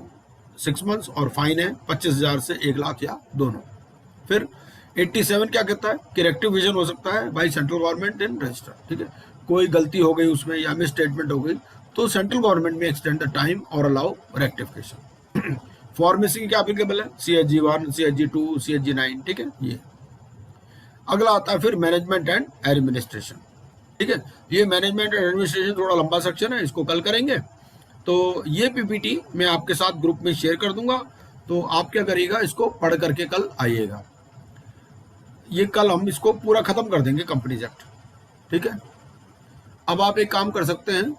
[SPEAKER 1] 6 months, और फाइन है 25,000 से 1 लाख या दोनों। फिर 87 क्या कहता है कि रेक्टिफिकेशन हो सकता है by central government in register. ठीक है, कोई गलती हो गई उसमें या मिस स्टेटमेंट हो गई तो सेंट्रल गवर्नमेंट में एक्सटेंड द टाइम और अलाउ रेक्टिफिकेशन। फॉर मिसिंग क्या एप्लीकेबल है? CHG 1, CHG 2, CHG 9। ठीक है, ये अगला आता है फिर मैनेजमेंट एंड एडमिनिस्ट्रेशन। ठीक है, ये मैनेजमेंट एंड एडमिनिस्ट्रेशन थोड़ा लंबा सेक्शन है, इसको कल करेंगे। तो ये पीपीटी मैं आपके साथ ग्रुप में शेयर कर दूंगा, तो आप क्या करिएगा, इसको पढ़ करके कल आइएगा। ये कल हम इसको पूरा खत्म कर देंगे कंपनीज एक्ट। ठीक है, अब आप एक काम कर सकते हैं,